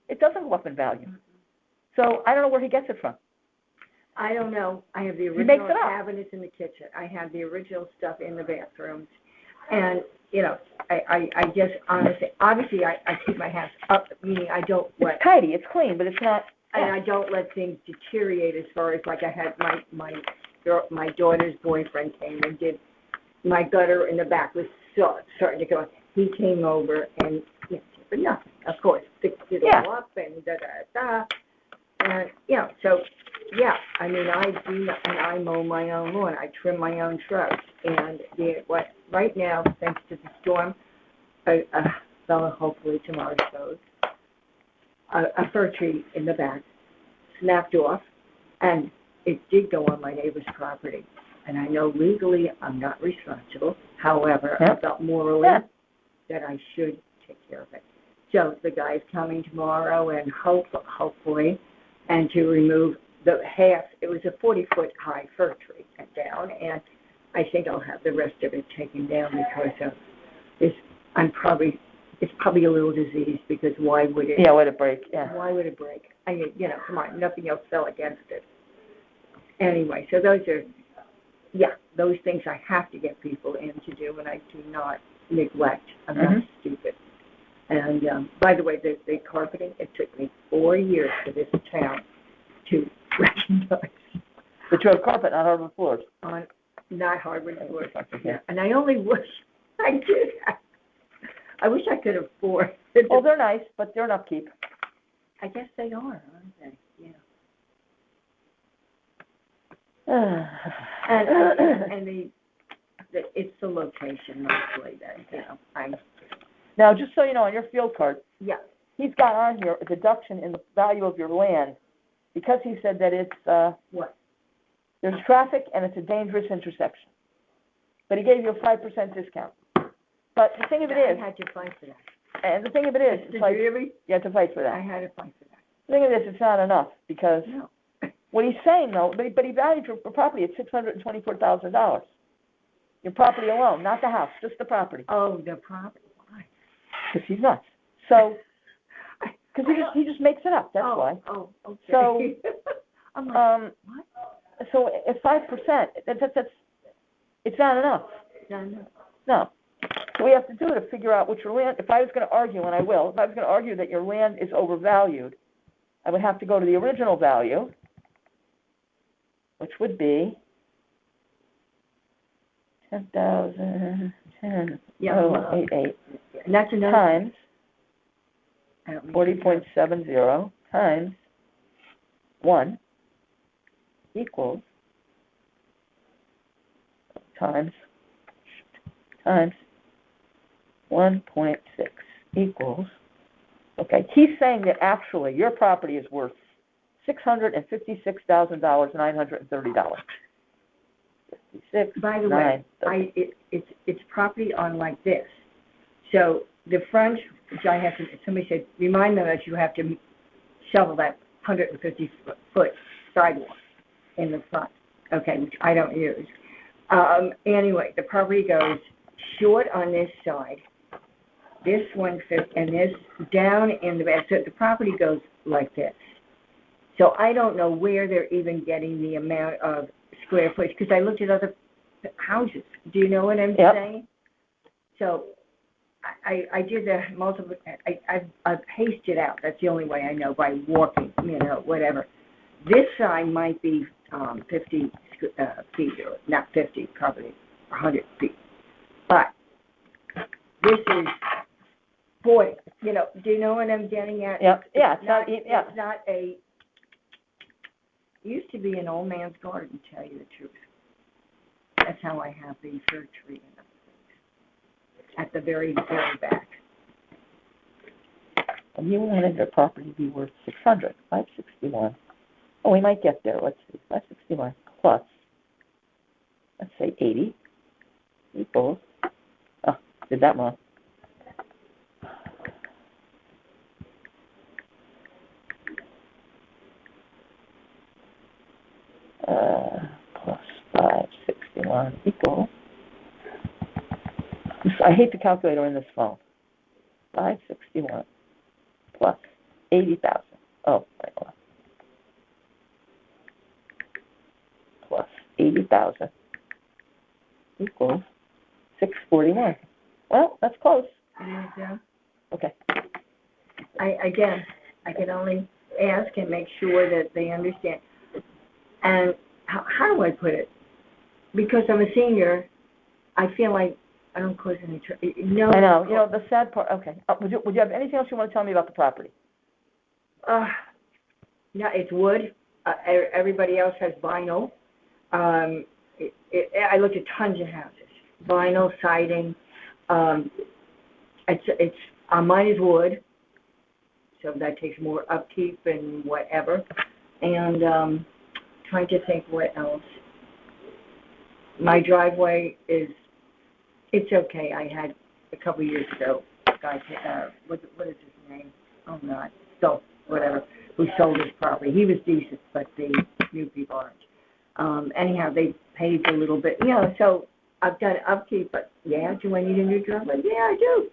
It doesn't go up in value. So I don't know where he gets it from. I don't know. I have the He makes original it up. cabinets in the kitchen. I have the original stuff in the bathrooms. And, you know, I just honestly, obviously I keep my house up, meaning I don't let, It's tidy, it's clean, but it's not. and I don't let things deteriorate as far as, like, I had my daughter's boyfriend came and did, my gutter in the back was starting to go. He came over and, you know, for nothing, of course, fixed it all up and da-da-da. And, you know, so, yeah, I mean, I do, and I mow my own lawn. I trim my own shrubs. And right now, thanks to the storm, a fellow hopefully tomorrow shows, a fir tree in the back snapped off, and it did go on my neighbor's property. And I know legally I'm not responsible. However, I felt morally that I should take care of it. So the guy's coming tomorrow, and hopefully, and to remove the half. It was a 40-foot high fir tree cut down, and I think I'll have the rest of it taken down because of this. It's probably a little diseased, because why would it? Yeah, would it break? Yeah. Why would it break? I mean, you know, come on, nothing else fell against it. Anyway, so those things I have to get people in to do, and I do not neglect. I'm not stupid. And by the way, the carpeting, it took me 4 years for this town to recognize. But you have carpet, not hardwood floors. On not hardwood floors. Yeah. And I only wish I did that. I wish I could afford it. Well, they're nice, but they're an upkeep. I guess they are, aren't they? Yeah. and it's the location mostly that, you know, Now, just so you know, on your field card, yeah. he's got on here a deduction in the value of your land, because he said that it's, What? there's traffic and it's a dangerous intersection. But he gave you a 5% discount. But the thing of it is, I had to fight for that. and the thing of it is, it's Did like, you really? you have to fight for I that. had to fight for that. The thing of it is, it's not enough, because No. what he's saying, though, but he valued your property at $624,000. Your property alone, not the house, just the property. Oh, the property. Why? Because he's nuts. So, because he just makes it up, that's why. Oh, okay. So, I'm like, what? So at 5%, that's it's not enough. No. No. So we have to do to figure out what your land, if I was going to argue, and I will, if I was going to argue that your land is overvalued, I would have to go to the original value, which would be 10,000, 10,088 And that's another. times I don't mean 40.70 times 1 equals times 1.6 equals, okay, he's saying that actually your property is worth $656,930. By the way, it's property on like this. So the front, which I have to, somebody said, remind them that you have to shovel that 150-foot sidewalk in the front, okay, which I don't use. Anyway, the property goes short on this side, this 150, and this down in the back. So the property goes like this. So I don't know where they're even getting the amount of square footage, because I looked at other houses. Do you know what I'm Yep. saying? So I did the multiple, I paced it out. That's the only way I know, by walking, whatever. This side might be 50 feet, or not 50, probably 100 feet. But this is 40, do you know what I'm getting at? Yep. Yeah, it's not, yeah. It's not it used to be an old man's garden, to tell you the truth. That's how I have the fir tree and everything. At the very, very back. And you wanted the property to be worth 600, 561. Oh, we might get there. Let's see, 561 plus, let's say 80 equals, oh, did that wrong. Plus 561 equals, I hate the calculator in this phone. 561 plus 80,000. Oh, wait, hold on. Plus 80,000 equals 641. Well, that's close. And, Okay. I can only ask and make sure that they understand. And how do I put it? Because I'm a senior, I feel like I don't cause any trouble. No. I know. The sad part. Okay. Would you have anything else you want to tell me about the property? No, it's wood. Everybody else has vinyl. I looked at tons of houses. Vinyl siding. Mine is wood, so that takes more upkeep and whatever. And trying to think what else. My driveway it's okay. I had a couple of years ago, a guy, what is his name? Oh, God, whatever, who sold his property. He was decent, but the new people aren't. Anyhow, they paved a little bit, so I've done upkeep, but yeah, do I need a new driveway? Yeah, I do.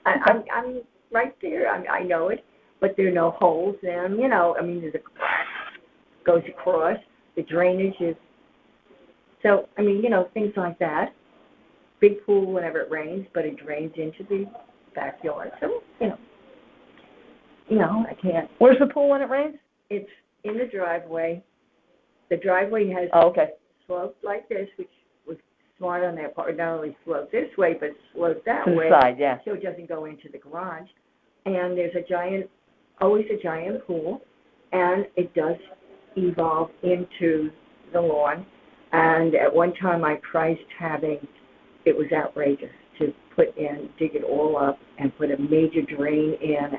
I'm right there. I know it, but there are no holes in, there's a crack goes across. The drainage is, so, things like that. Big pool whenever it rains, but it drains into the backyard. So, I can't. Where's the pool when it rains? It's in the driveway. The driveway has sloped like this, which was smart on their part. Not only sloped this way, but sloped that To way. the side, yeah. So it doesn't go into the garage. And there's always a giant pool, and it does evolve into the lawn. And at one time I priced it was outrageous to dig it all up and put a major drain in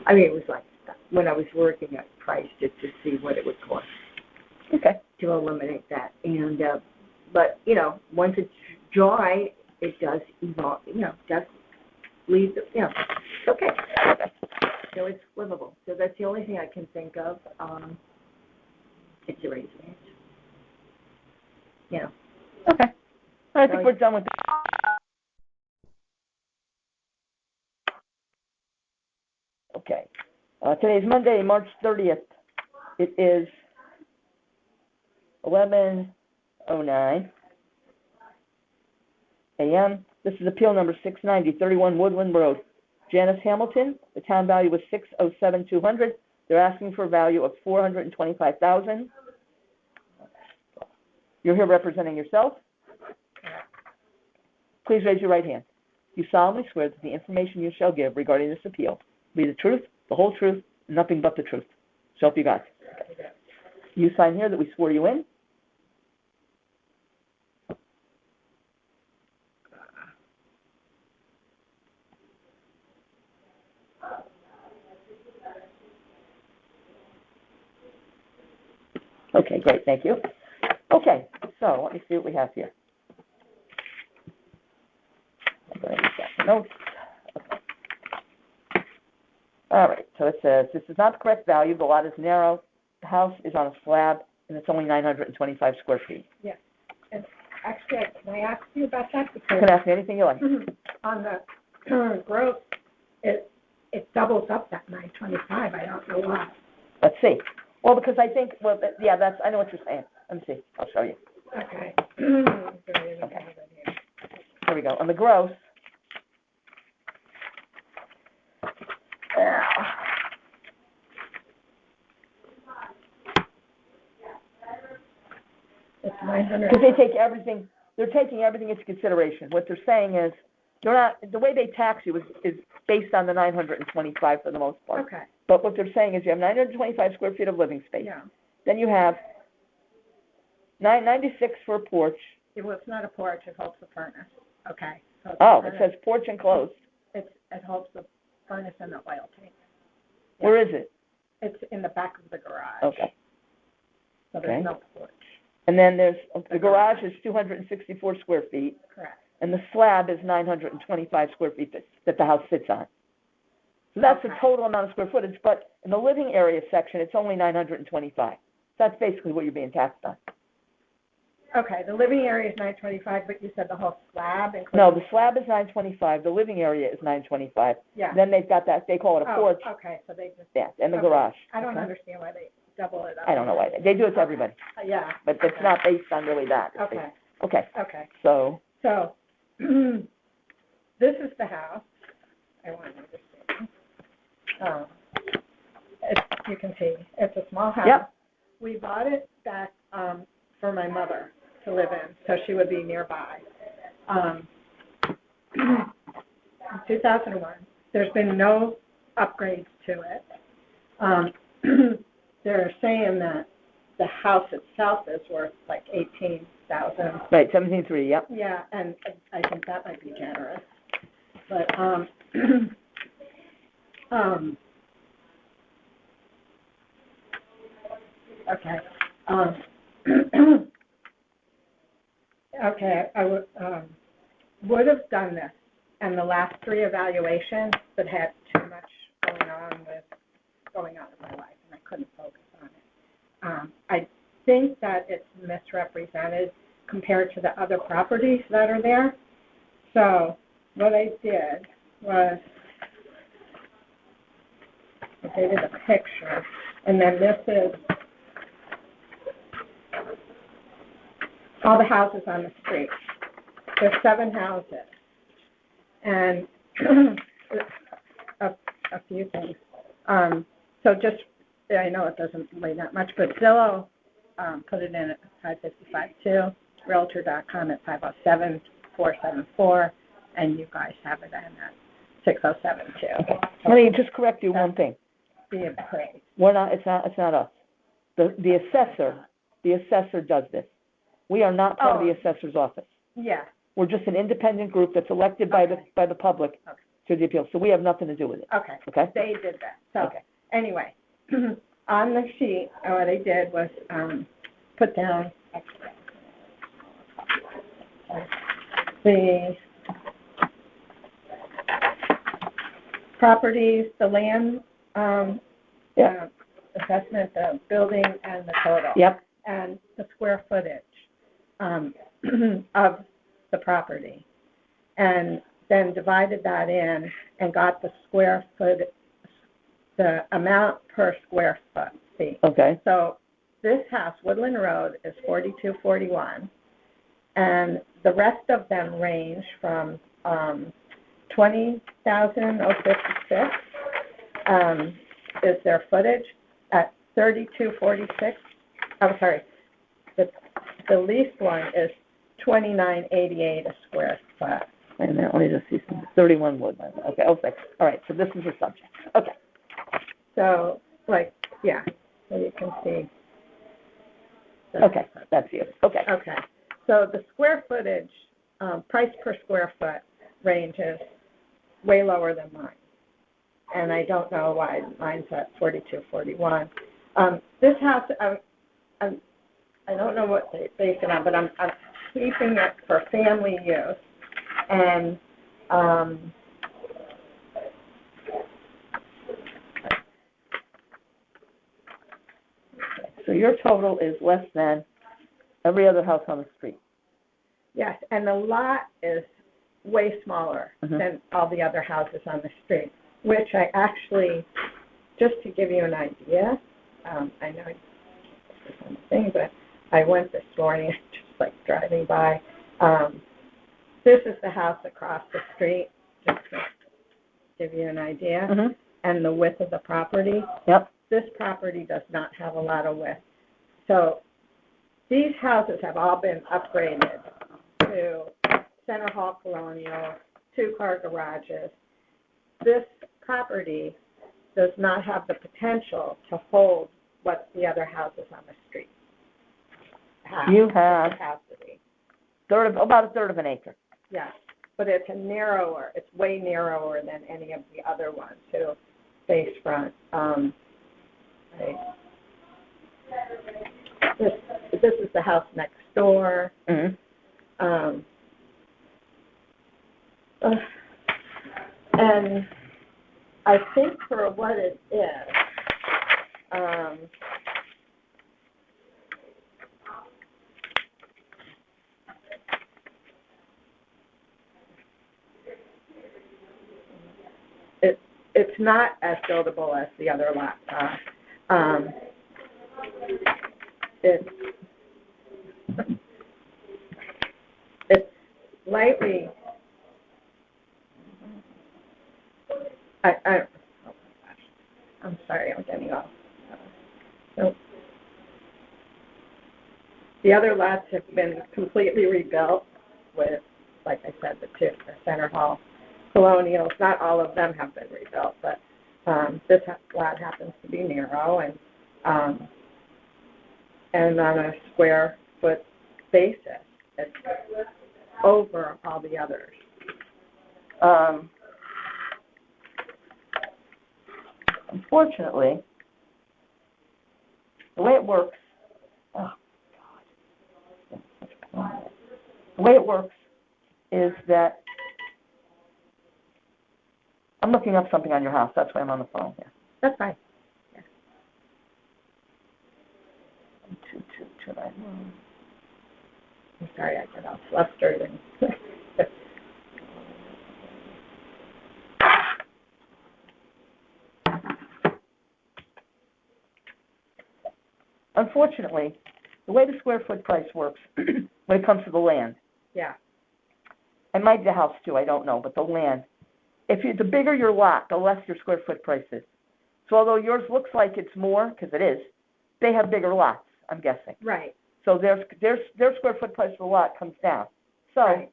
and it was like, when I was working, I priced it to see what it would cost. Okay. To eliminate that. And, but, once it's dry, it does evolve, does leave it's okay. So it's livable. So that's the only thing I can think of. It's a raised ranch. Okay. I think we're done with that. Okay. Today is Monday, March 30th. It is 11:09 a.m. This is appeal number 690, 31 Woodland Road. Janice Hamilton, the town value was $607,200. They're asking for a value of $425,000. You're here representing yourself. Please raise your right hand. You solemnly swear that the information you shall give regarding this appeal will be the truth, the whole truth, and nothing but the truth. So help you God. You sign here that we swore you in. Okay, great, thank you. Okay, so let me see what we have here. I'm going to get the notes. Okay. All right, so it says, this is not the correct value. The lot is narrow. The house is on a slab, and it's only 925 square feet. Yeah. And Actually, can I ask you about that? You Because can ask me anything you like. on the current growth, it doubles up that 925. I don't know why. Let's see. Well, because I think, well, yeah, that's, I know what you're saying. Let me see. I'll show you. Okay. Here we go. On the gross. It's 900. Because they're taking everything into consideration. What they're saying is, the way they tax you is based on the 925 for the most part. Okay, But what they're saying is you have 925 square feet of living space. yeah. Then you have 996 for a porch. It was not a porch, it holds the furnace. Okay. So it's Oh, a it furnace. says porch enclosed. It holds the furnace and the oil tank. Where is it? It's in the back of the garage. Okay. So Okay. there's no porch. And then the garage is 264 square feet, Correct. and the slab is 925 square feet that the house sits on. So that's the Okay. total amount of square footage, but in the living area section, it's only 925. That's basically what you're being taxed on. Okay, the living area is 925, but you said the whole slab includes? No, the slab is 925, the living area is 925. Yeah. Then they've got that, they call it a porch, Oh, okay, so they just, yeah, and the Okay. garage. I don't Okay? understand why they double it up. I don't know why, they do it to everybody, Yeah. but it's Okay. not based on really that. It's Okay, based- Okay, okay. so, So, this is the house. I want to understand. You can see, it's a small house. Yep. We bought it back for my mother to live in, so she would be nearby. In 2001, there's been no upgrades to it. They're saying that the house itself is worth like $18,000. right, 17.3, yep. Yeah, and I think that might be generous. But, okay. Okay, I would have done this, and the last three evaluations, but had too much going on in my life, and I couldn't focus on it. I think that it's misrepresented compared to the other properties that are there. So what I did was I dated a picture, and then this is all the houses on the street. There's 7 houses, and a few things. So just, I know it doesn't weigh that much, but Zillow put it in at 555.2, Realtor.com at 507.474, and you guys have it in at 607.2. Let me just correct you one thing. Be appraised. We're not, it's not us. The assessor does this. We are not part of the assessor's office. Yeah. We're just an independent group that's elected by the public Okay. to the appeal, so we have nothing to do with it, Okay. okay? They did that. So Okay. anyway, on the sheet, what I did was put down the properties, the land assessment, the building, and the total. Yep, And the square footage of the property. And then divided that in and got the amount per square feet. okay, So this house, Woodland Road, is 4241, and the rest of them range from 20,056 is their footage at 3246. I'm sorry, the least one is 2988 a square foot. wait a minute, let me just see some, 31 Woodland, okay, all right, so this is the subject, okay. So, so you can see. Okay, that's you, okay. Okay, so the square footage, price per square foot range is way lower than mine. And I don't know why mine's at 4241. This house, I don't know what they base it on, but I'm keeping it for family use. And, So your total is less than every other house on the street. Yes, and the lot is way smaller Mhm. than all the other houses on the street, which I actually, just to give you an idea, I know this is on the thing, but I went this morning, just like driving by. This is the house across the street, just to give you an idea, Mhm. and the width of the property. Yep. This property does not have a lot of width. So these houses have all been upgraded to Center Hall Colonial, two-car garages. This property does not have the potential to hold what the other houses on the street have. You have Capacity, about a third of an acre. yes. But it's it's way narrower than any of the other ones who face front. This is the house next door. Mhm. And I think for what it is, it's not as buildable as the other lots are. It's slightly. Oh my gosh. I'm sorry, I'm getting off. So the other lots have been completely rebuilt with, like I said, the Center Hall Colonials. Not all of them have been rebuilt, but this lot happens to be narrow and on a square foot basis, it's over all the others. Unfortunately, the way it works, the way it works is that I'm looking up something on your house. That's why I'm on the phone here. That's fine. 22291. I'm sorry, I get all flustered and. Unfortunately, the way the square foot price works when it comes to the land, Yeah, and maybe the house too, I don't know, but the land, the bigger your lot, the less your square foot price is. So although yours looks like it's more, because it is, they have bigger lots, I'm guessing. right. So their square foot price per lot comes down. So, Right.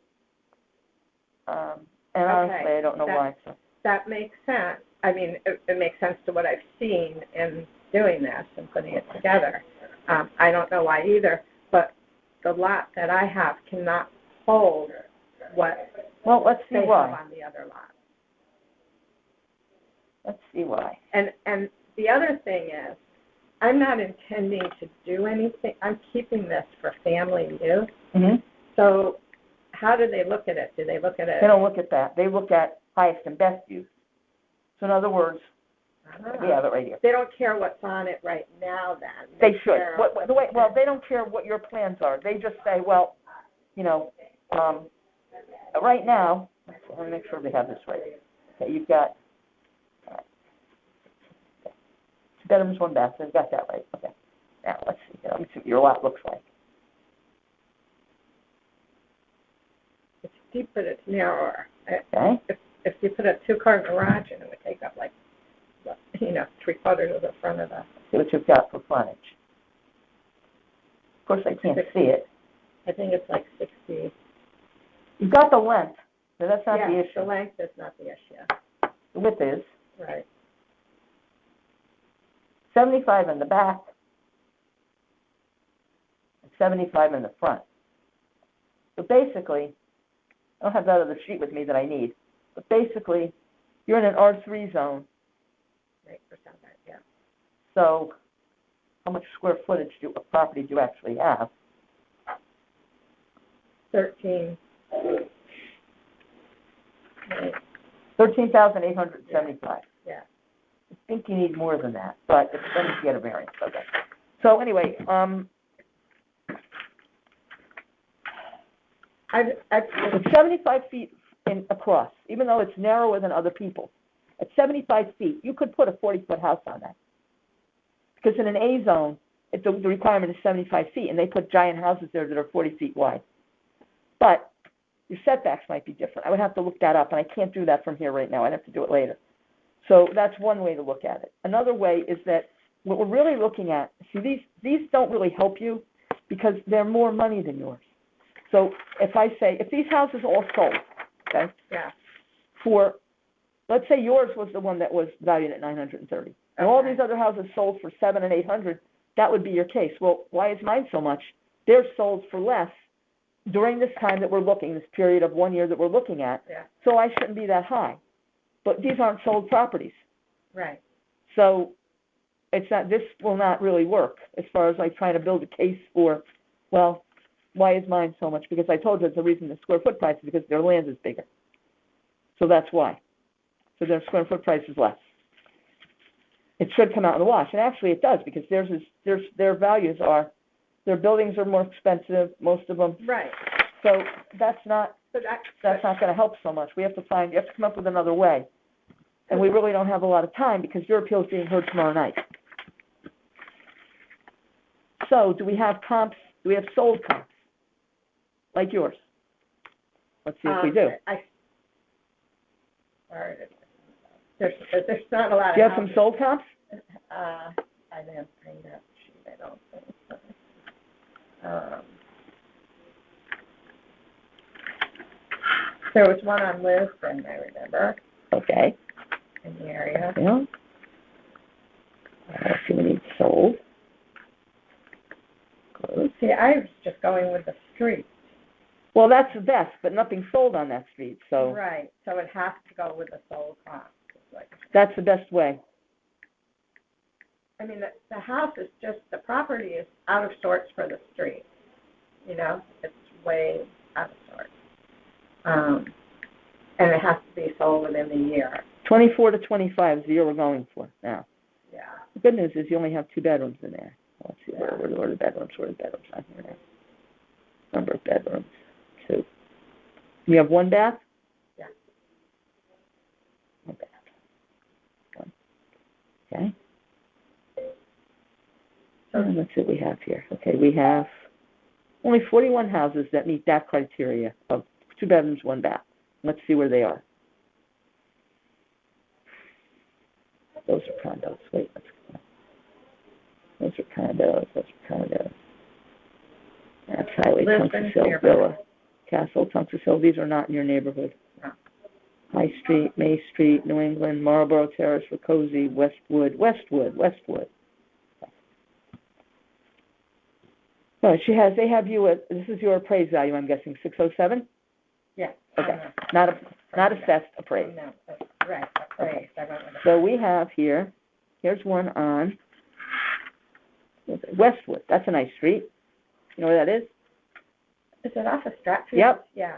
And honestly, Okay. I don't know why. So. That makes sense. I mean, it makes sense to what I've seen in doing this and putting it together. I don't know why either, but the lot that I have cannot hold what Well, let's see they have why. on the other lot. Let's see why. And the other thing is, I'm not intending to do anything. I'm keeping this for family use. Mm-hmm. So how do they look at it? Do they look at it? They don't look at that. They look at highest and best use. So in other words, we have it right here. They don't care what's on it right now then. They should. care They don't care what your plans are. They just say, well, right now, let me make sure they have this right. Okay, you've got 2 bedrooms, 1 bath. They've got that right. Okay. Now, let's see. Let me see what your lot looks like. It's deep, but it's narrower. Okay. If you put a 2-car garage in, it would take up 3/4 of the front of the. See what you've got for frontage. Of course, I can't see it. I think it's like 60. You've got the length, so that's not the The issue. length is not the issue. The width is Right. 75 in the back and 75 in the front. So basically, I don't have that other sheet with me that I need, but basically, you're in an R3 zone, Right, for some part, yeah. so how much square footage of property do you actually have? 13. Right. 13,875. Yeah. I think you need more than that, but it's then you get a variance. Okay. So anyway, It's 75 feet across, even though it's narrower than other people. At 75 feet, you could put a 40-foot house on that. Because in an A zone, the requirement is 75 feet, and they put giant houses there that are 40 feet wide. But your setbacks might be different. I would have to look that up, and I can't do that from here right now. I'd have to do it later. So that's one way to look at it. Another way is that what we're really looking at, see, these don't really help you because they're more money than yours. So if these houses all sold, okay? Yeah. For, let's say yours was the one that was valued at 930, and all these other houses sold for 700 and 800, that would be your case. Well, why is mine so much? They're sold for less during this time that we're looking, this period of 1 year that we're looking at. Yeah. So I shouldn't be that high. But these aren't sold properties. Right. So this will not really work as far as like trying to build a case for, well, why is mine so much? Because I told you the reason the square foot price is because their land is bigger. So that's why. So their square foot price is less. It should come out in the wash, and actually it does, because their values are, their buildings are more expensive, most of them. Right. So that's not But going to help so much. You have to come up with another way. And we really don't have a lot of time because your appeal is being heard tomorrow night. So do we have comps? Do we have sold comps? Like yours? Let's see if we do. There's not a lot of. Do you have some sold comps? I didn't bring that sheet, I don't think so. There was one on Lisbon, I remember, Okay. in the area. Yeah. Let's see, we need sold. Close. See, I was just going with the street. Well, that's the best, but nothing's sold on that street, so Right, so it has to go with the sold comp. that's the best way. I mean, the house is just, the property is out of sorts for the street, you know? It's way out of sorts. And it has to be sold within the year. 24 to 25 is the year we're going for now. Yeah. The good news is you only have 2 bedrooms in there. Let's see, where are the bedrooms? Where are the bedrooms on here now? Number of bedrooms, 2. You have 1 bath? Yeah. 1 bath. 1. Okay. And let's see what we have here. Okay, we have only 41 houses that meet that criteria of 2 bedrooms, 1 bath. Let's see where they are. Those are condos. Wait, let's go. Those are condos. That's Highway, Lisbon, Tungus Hill, nearby. Villa, Castle, Tungus Hill. These are not in your neighborhood. No. High Street, May Street, New England, Marlborough Terrace, Rakosi, Westwood. No, they have you at, this is your appraised value, I'm guessing, 607? Yeah. Okay, not assessed, appraised. No, right, appraised. I went with it. So we have here's one on Westwood. That's a nice street. You know where that is? Is it off of Stratfield? Yep. Yeah.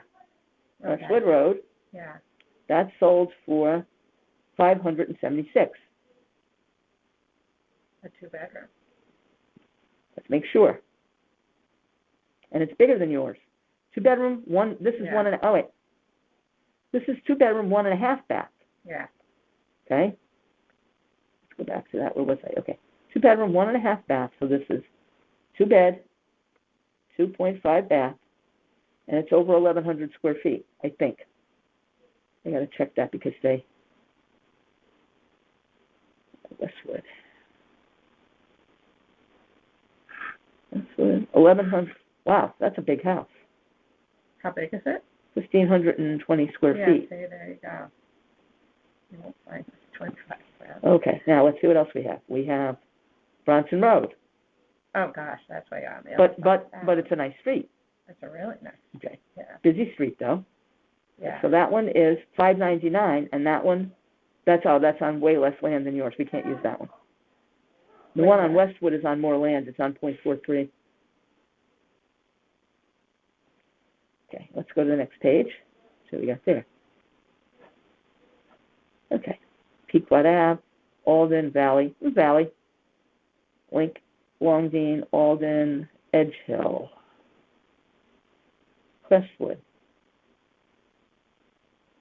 Okay. Westwood Road. Yeah. That sold for $576. A 2-bedroom. Let's make sure. And it's bigger than yours. 2-bedroom, one. This is Yeah. one and oh wait. This is 2-bedroom, 1.5 bath. Yeah. Okay. Let's go back to that. Where was I? Okay. 2-bedroom, 1.5 bath. So this is 2 bed, 2.5 bath, and it's over 1,100 square feet, I think. I got to check that because Westwood, 1,100. Wow, that's a big house. How big is it? 1,520 square Yeah, feet. see, there you go. You won't find it. 25. Okay, now let's see what else we have. We have Bronson Road, Oh, gosh, that's way on the but other side. but it's a nice street. It's a really nice, Okay, yeah. busy street though. Yeah. So that one is $599, and that one, that's on way less land than yours. We can't use that one. The Way one on less. Westwood is on more land. It's on .43. Okay, let's go to the next page. See what we got there. Okay, Pequot Ave, Alden, Valley, Link, Longdean, Alden, Edge Hill. Crestwood.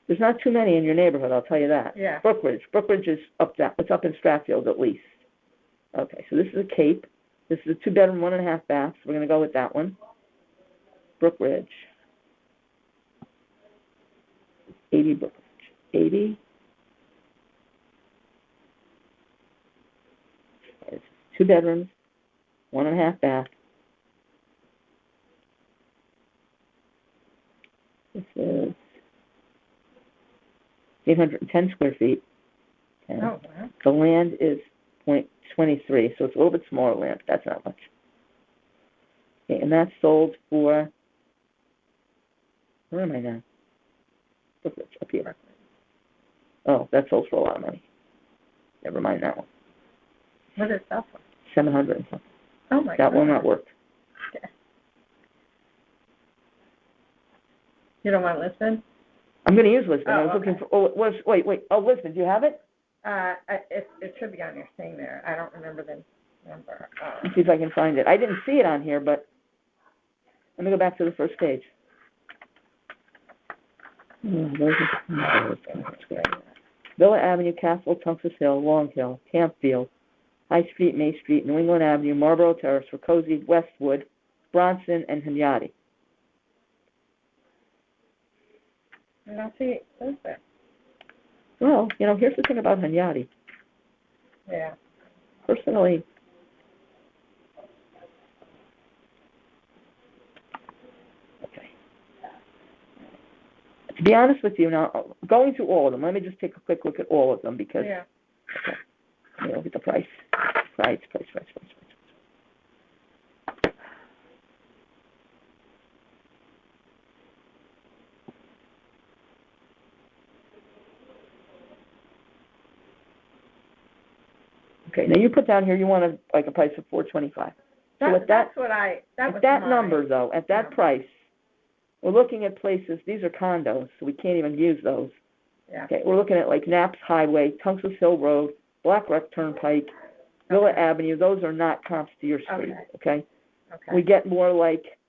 There's not too many in your neighborhood, I'll tell you that. Yeah. Brookridge is it's up in Stratfield at least. Okay, so this is a Cape. This is a 2-bedroom, 1.5 baths. We're gonna go with that one. Brookridge. 80 Brookridge. 80. It's 2 bedrooms, 1.5 bath. This is 810 square feet. Okay. Oh, wow. The land is .23, so it's a little bit smaller land. That's not much. Okay, and that's sold for, where am I now? Up here. Oh, that sold for a lot of money. Never mind that one. What is that for? 700 and something. Oh, my God. That will not work. You don't want to listen? I'm going to use Lisbon. I Oh, was looking okay. for, wait. Oh, Lisbon, do you have it? It should be on your thing there. I don't remember the number. Let's see if I can find it. I didn't see it on here, but let me go back to the first page. Villa Avenue, Castle, Tungus Hill, Long Hill, Campfield, High Street, May Street, New England Avenue, Marlborough Terrace, Ricosi, Westwood, Bronson, and Hunyadi. I don't see it. Where's that? Well, here's the thing about Hunyadi. Yeah. Personally, okay. To be honest with you, now, going through all of them, let me just take a quick look at all of them because, Yeah. okay, let me look at the price. Price. Okay, now you put down here you want a price of $425. So at That's what I, that was at that mine. number though, at that Yeah. price, we're looking at places. These are condos, so we can't even use those. Yeah. Okay, we're looking at like Knapp's Highway, Tungus Hill Road, Black Rock Turnpike, Villa Okay. Avenue. Those are not comps to your street. Okay. Okay. We get more like,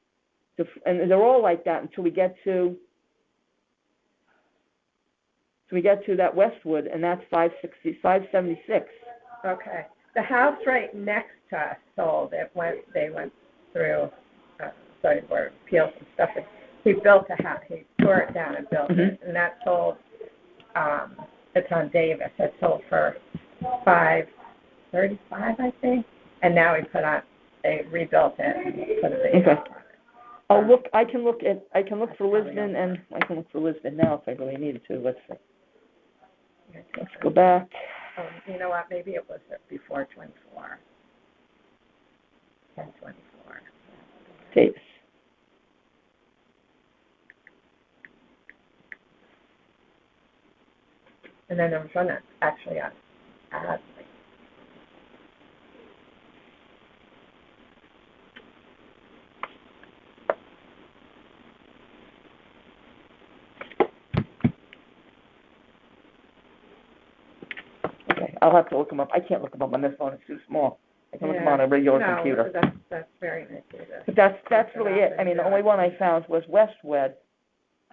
and they're all like that until we get to. So we get to that Westwood, and that's 576. Okay. The house right next to us sold. They went through, zoning board of appeals and stuff. And he built a house. He tore it down and built it, and that sold. It's on Davis. It sold for $535, I think. And now they rebuilt it and put a big house on it. I can look for Lisbon, and I can look for Lisbon now if I really needed to. Let's see. Let's go back. You know what? Maybe it was before 24. 1024. Davis. And then there was one that's actually on Adley. Okay, I'll have to look them up. I can't look them up on this phone. It's too small. I can look them on a regular computer. No, that's very nice. But that's really it. I mean, the only one I found was Westwood,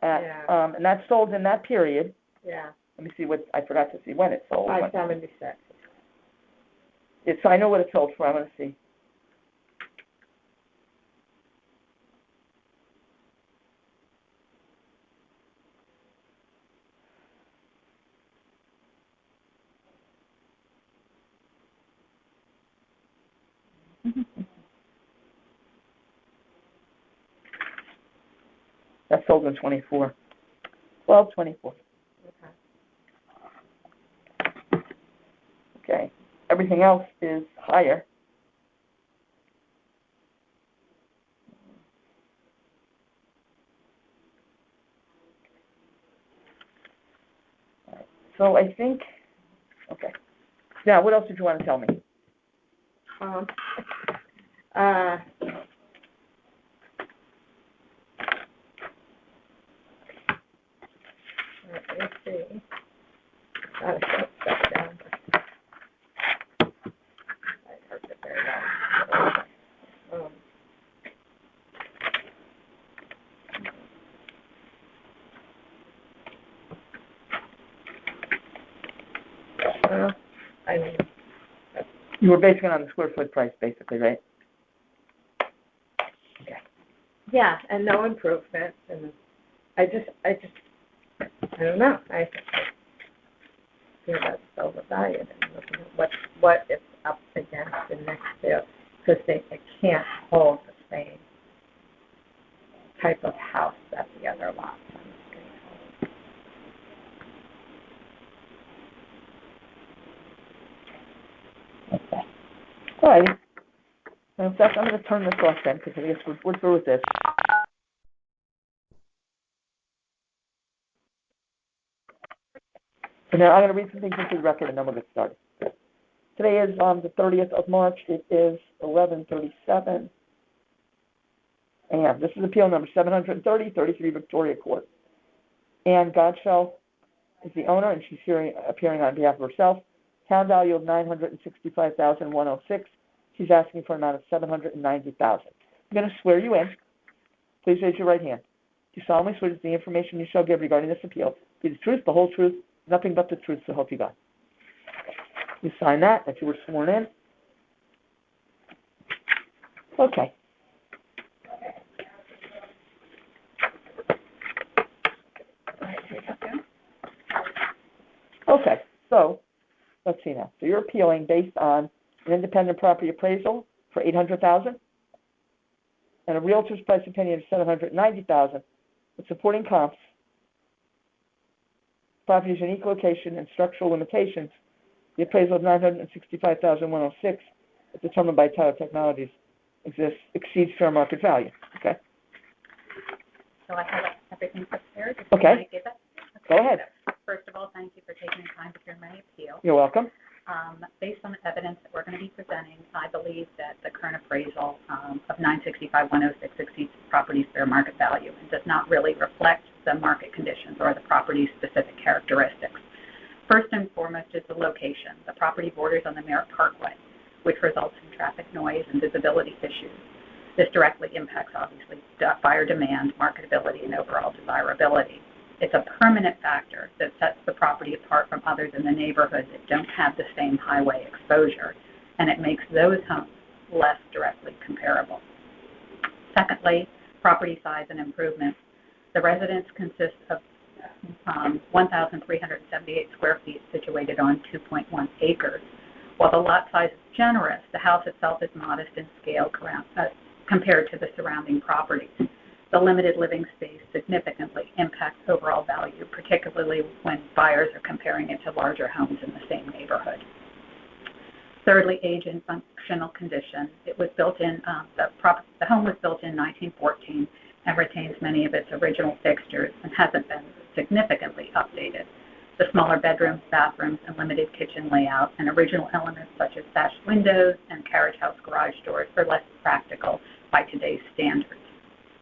and that sold in that period. Yeah. Let me see I forgot to see when it sold. 576. So I know what it sold for. I'm going to see. That sold in 24. 12/24. Okay. Everything else is higher. So I think, okay. Now, what else did you want to tell me? Let me see. Gotta shut stuff down. I heard it very well. Well, I mean, You were basing it on the square foot price, basically, right? yeah, and no improvements, and I don't know, I feel that's overvalued, and looking at what it's up against the next to, because it can't hold the same type of house that the other lots on the street hold. Okay. All righty. So in fact, I'm going to turn this off then, because I guess we're through with this. So now I'm going to read some things into the record, and then we'll get started. Today is the 30th of March. It is 11:37 a.m. This is appeal number 730, 33 Victoria Court. Ann Godshall is the owner, and she's appearing on behalf of herself. Town value of $965,106. She's asking for an amount of $790,000. I'm going to swear you in. Please raise your right hand. Do you solemnly swear that the information you shall give regarding this appeal be the truth, the whole truth, nothing but the truth, so help you God? You sign that you were sworn in. Okay. Okay, so let's see now. So you're appealing based on an independent property appraisal for $800,000 and a realtor's price opinion of $790,000 with supporting comps, property's unique location and structural limitations. The appraisal of $965,106, as determined by Tyler Technologies, exceeds fair market value. Okay. So I have everything prepared. If Okay. you want to give it. Go ahead. First of all, thank you for taking the time to hear my appeal. You're welcome. Based on the evidence that we're going to be presenting, I believe that the current appraisal of $965,106 exceeds the property's fair market value and does not really reflect the market conditions or the property's specific characteristics. First and foremost is the location. The property borders on the Merritt Parkway, which results in traffic noise and visibility issues. This directly impacts, obviously, buyer demand, marketability, and overall desirability. It's a permanent factor that sets the property apart from others in the neighborhood that don't have the same highway exposure, and it makes those homes less directly comparable. Secondly, property size and improvement. The residence consists of 1,378 square feet situated on 2.1 acres. While the lot size is generous, the house itself is modest in scale compared to the surrounding properties. The limited living space significantly impacts overall value, particularly when buyers are comparing it to larger homes in the same neighborhood. Thirdly, age and functional condition. It was built in, the home was built in 1914 and retains many of its original fixtures and hasn't been significantly updated. The smaller bedrooms, bathrooms, and limited kitchen layout and original elements such as sash windows and carriage house garage doors are less practical by today's standards.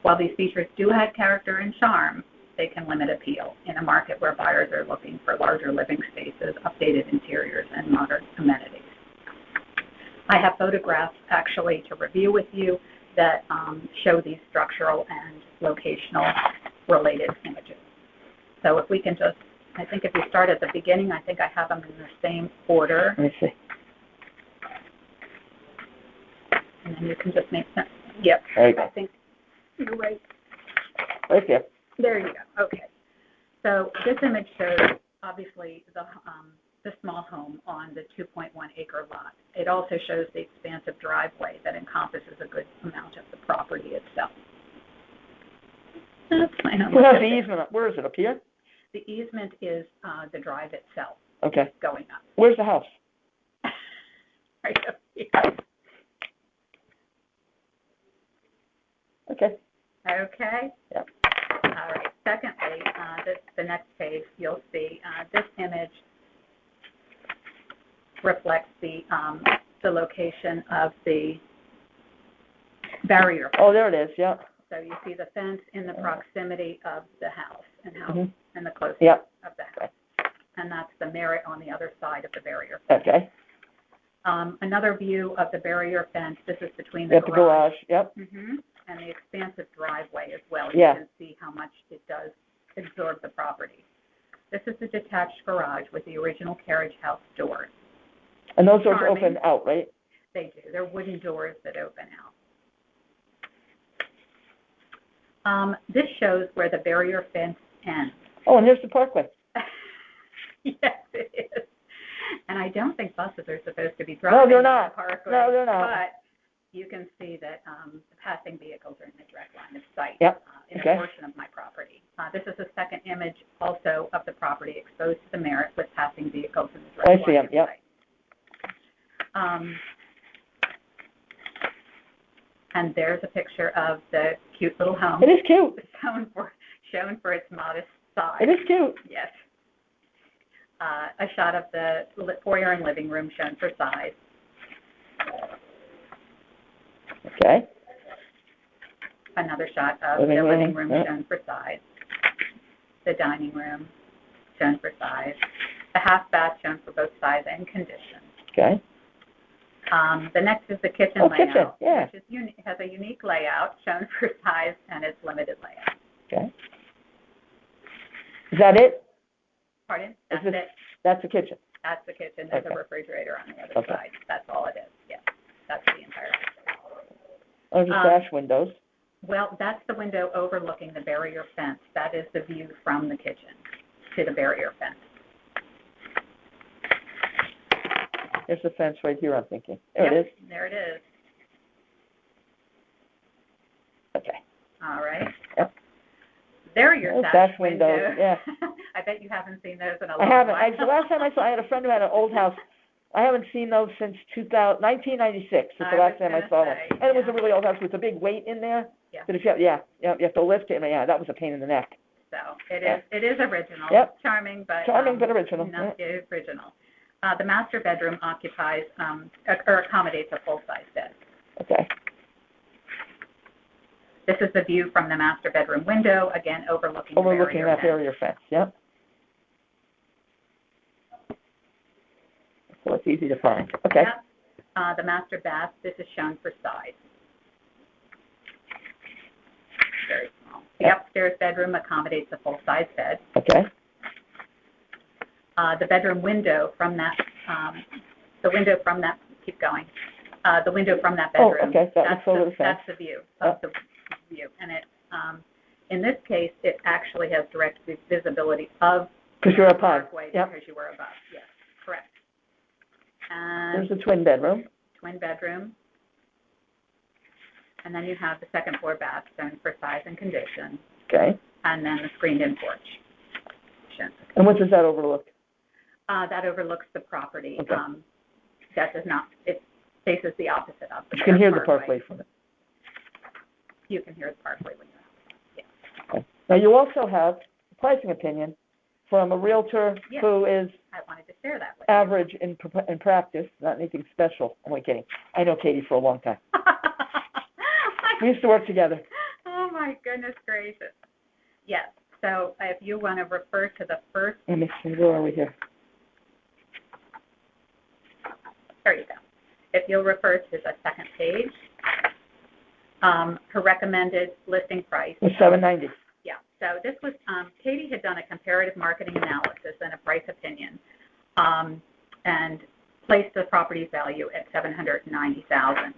While these features do add character and charm, they can limit appeal in a market where buyers are looking for larger living spaces, updated interiors, and modern amenities. I have photographs actually to review with you that show these structural and locational related images. So if we can just, I think if you start at the beginning, I think I have them in the same order. Let me see. And then you can just make sense. Yep. There you go. I think you're right. Right there. There you go. Okay. So this image shows obviously the small home on the 2.1 acre lot. It also shows the expansive driveway that encompasses a good amount of the property itself. That's fine. Who has the easement up? Where is it? Up here? The easement is the drive itself Okay. going up. Where's the house? Right up here. Okay. Okay. Yep. All right. Secondly, the next page, you'll see this image reflects the location of the barrier. Oh, there it is. Yep. So you see the fence in the proximity of the house and Mhm. and the closeness Yep. of the house. And that's the Merritt on the other side of the barrier. Okay. Another view of the barrier fence. This is between the Yep, the garage. Yep. and the expansive driveway as well. Yeah. You can see how much it does absorb the property. This is the detached garage with the original carriage house doors. And those doors Charming. open out, right? They do. They're wooden doors that open out. This shows where the barrier fence ends. Oh, and here's the parkway. Yes, it is. And I don't think buses are supposed to be driving No, they're on not. the parkway. No, they're not. But you can see that the passing vehicles are in the direct line of sight Yep, in okay. a portion of my property. This is a second image also of the property exposed to the Merritt with passing vehicles in the direct I line see 'em, of yep. sight. And there's a picture of the cute little home. It is cute. shown for its modest size. It is cute. Yes. A shot of the foyer and living room shown for size. Okay. Another shot of Living the room, living room yeah. shown for size. The dining room shown for size. The half bath shown for both size and condition. Okay. The next is the kitchen Oh, layout, kitchen, yeah. which is has a unique layout shown for size and its limited layout. Okay. Is that it? Pardon? Is That's this- it. That's the kitchen. That's the kitchen. There's Okay. a refrigerator on the other Okay. side. That's all it is. Yes. That's the entire house. Oh, just sash windows. Well, that's the window overlooking the barrier fence. That is the view from the kitchen to the barrier fence. There's the fence right here, I'm thinking. There Yep, it is. There it is. Okay. All right. Yep. There are your Those sash sash windows, windows. yeah. I bet you haven't seen those in a I long haven't. while. The last time I had a friend who had an old house. I haven't seen those since 1996 is I the last was time I gonna saw one. say, And it was yeah. a really old house with a big weight in there. Yeah. But if you have to lift it, and yeah, that was a pain in the neck. So it Yeah. is. It is original. Yep. Charming, but Original. not original. The master bedroom occupies or accommodates a full-size bed. Okay. This is the view from the master bedroom window, again overlooking the Overlooking that fence. barrier fence. Yep. So it's easy to find. Okay. Yep. The master bath, this is shown for size. Very small. The Yep. upstairs bedroom accommodates a full-size bed. Okay. The bedroom window from that, keep going. The window from that Oh, bedroom. okay, that looks over the fence. That's the view of the view. And it, in this case, it actually has direct visibility of Because you're the up high. parkway Yep. because you were above. Yes, correct. And There's the twin bedroom. twin bedroom. And then you have the second floor bath shown for size and condition, Okay. and then the screened-in porch shown. And what does that overlook? That overlooks the property. Okay. That does not, it faces the opposite of the You can hear the parkway. parkway from it. You can hear the parkway when you're out. Okay. Now, you also have a pricing opinion from a realtor Yes. who is I wanted to share that with you. average in practice, not anything special. I'm only kidding. I know Katie for a long time. We used to work together. Oh, my goodness gracious. Yes, so if you want to refer to the first, Let me see, where are we here? there you go. If you'll refer to the second page, her recommended listing price. It's $790. Yeah, so this was, Katie had done a comparative marketing analysis and a price opinion, and placed the property's value at $790,000.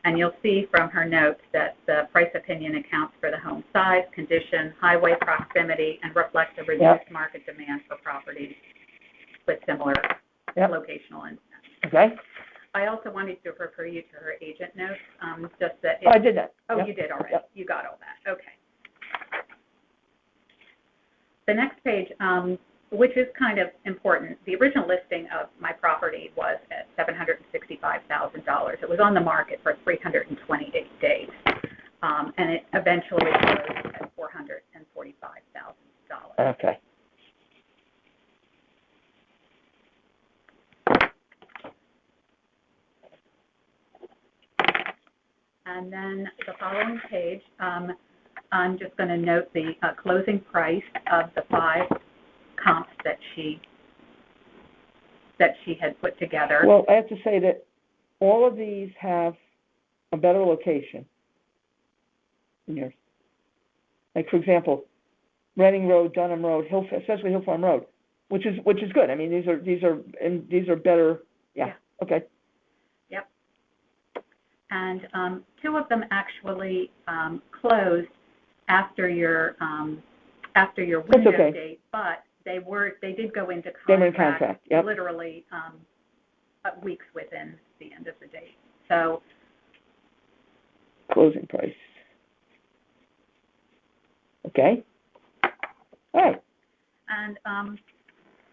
And you'll see from her notes that the price opinion accounts for the home size, condition, highway proximity, and reflects a reduced market demand for properties with similar Yep. locational intent. Okay? I also wanted to refer you to her agent notes, just that. Oh, I did that. Oh, Yep. you did already. Yep. You got all that. Okay. The next page, which is kind of important, the original listing of my property was at $765,000. It was on the market for 328 days, and it eventually closed at $445,000. Okay. And then the following page, I'm just going to note the closing price of the 5 comps that she had put together. Well, I have to say that all of these have a better location than yours. Like, for example, Reading Road, Dunham Road, especially Hill Farm Road, which is good. I mean, these are better, yeah, okay. And two of them actually closed after your window okay. date, but they did go into They were in contract, yep. literally weeks within the end of the date. So Closing price. Okay. All right. And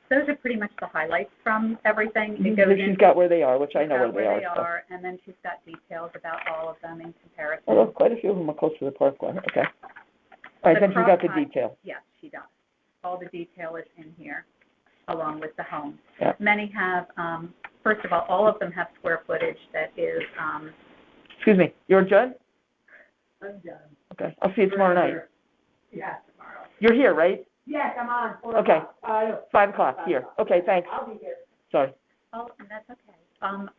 those are pretty much the highlights from everything. It She's goes into got where they are, which I know got where they they are. So. are, and then she's got details about all of them in comparison. Although quite a few of them are close to the parkway. Okay. All right, then she's got the detail. Yes, she does. All the detail is in here, along with the homes. Yeah. Many have, first of all of them have square footage that is, Excuse me, you're Judd? I'm done. Okay, I'll see you tomorrow night. Yeah, tomorrow. You're here, right? Yes, I'm on. 4 Okay. o'clock. 5 o'clock, here. Okay, thanks. I'll be here. Sorry. oh, that's okay.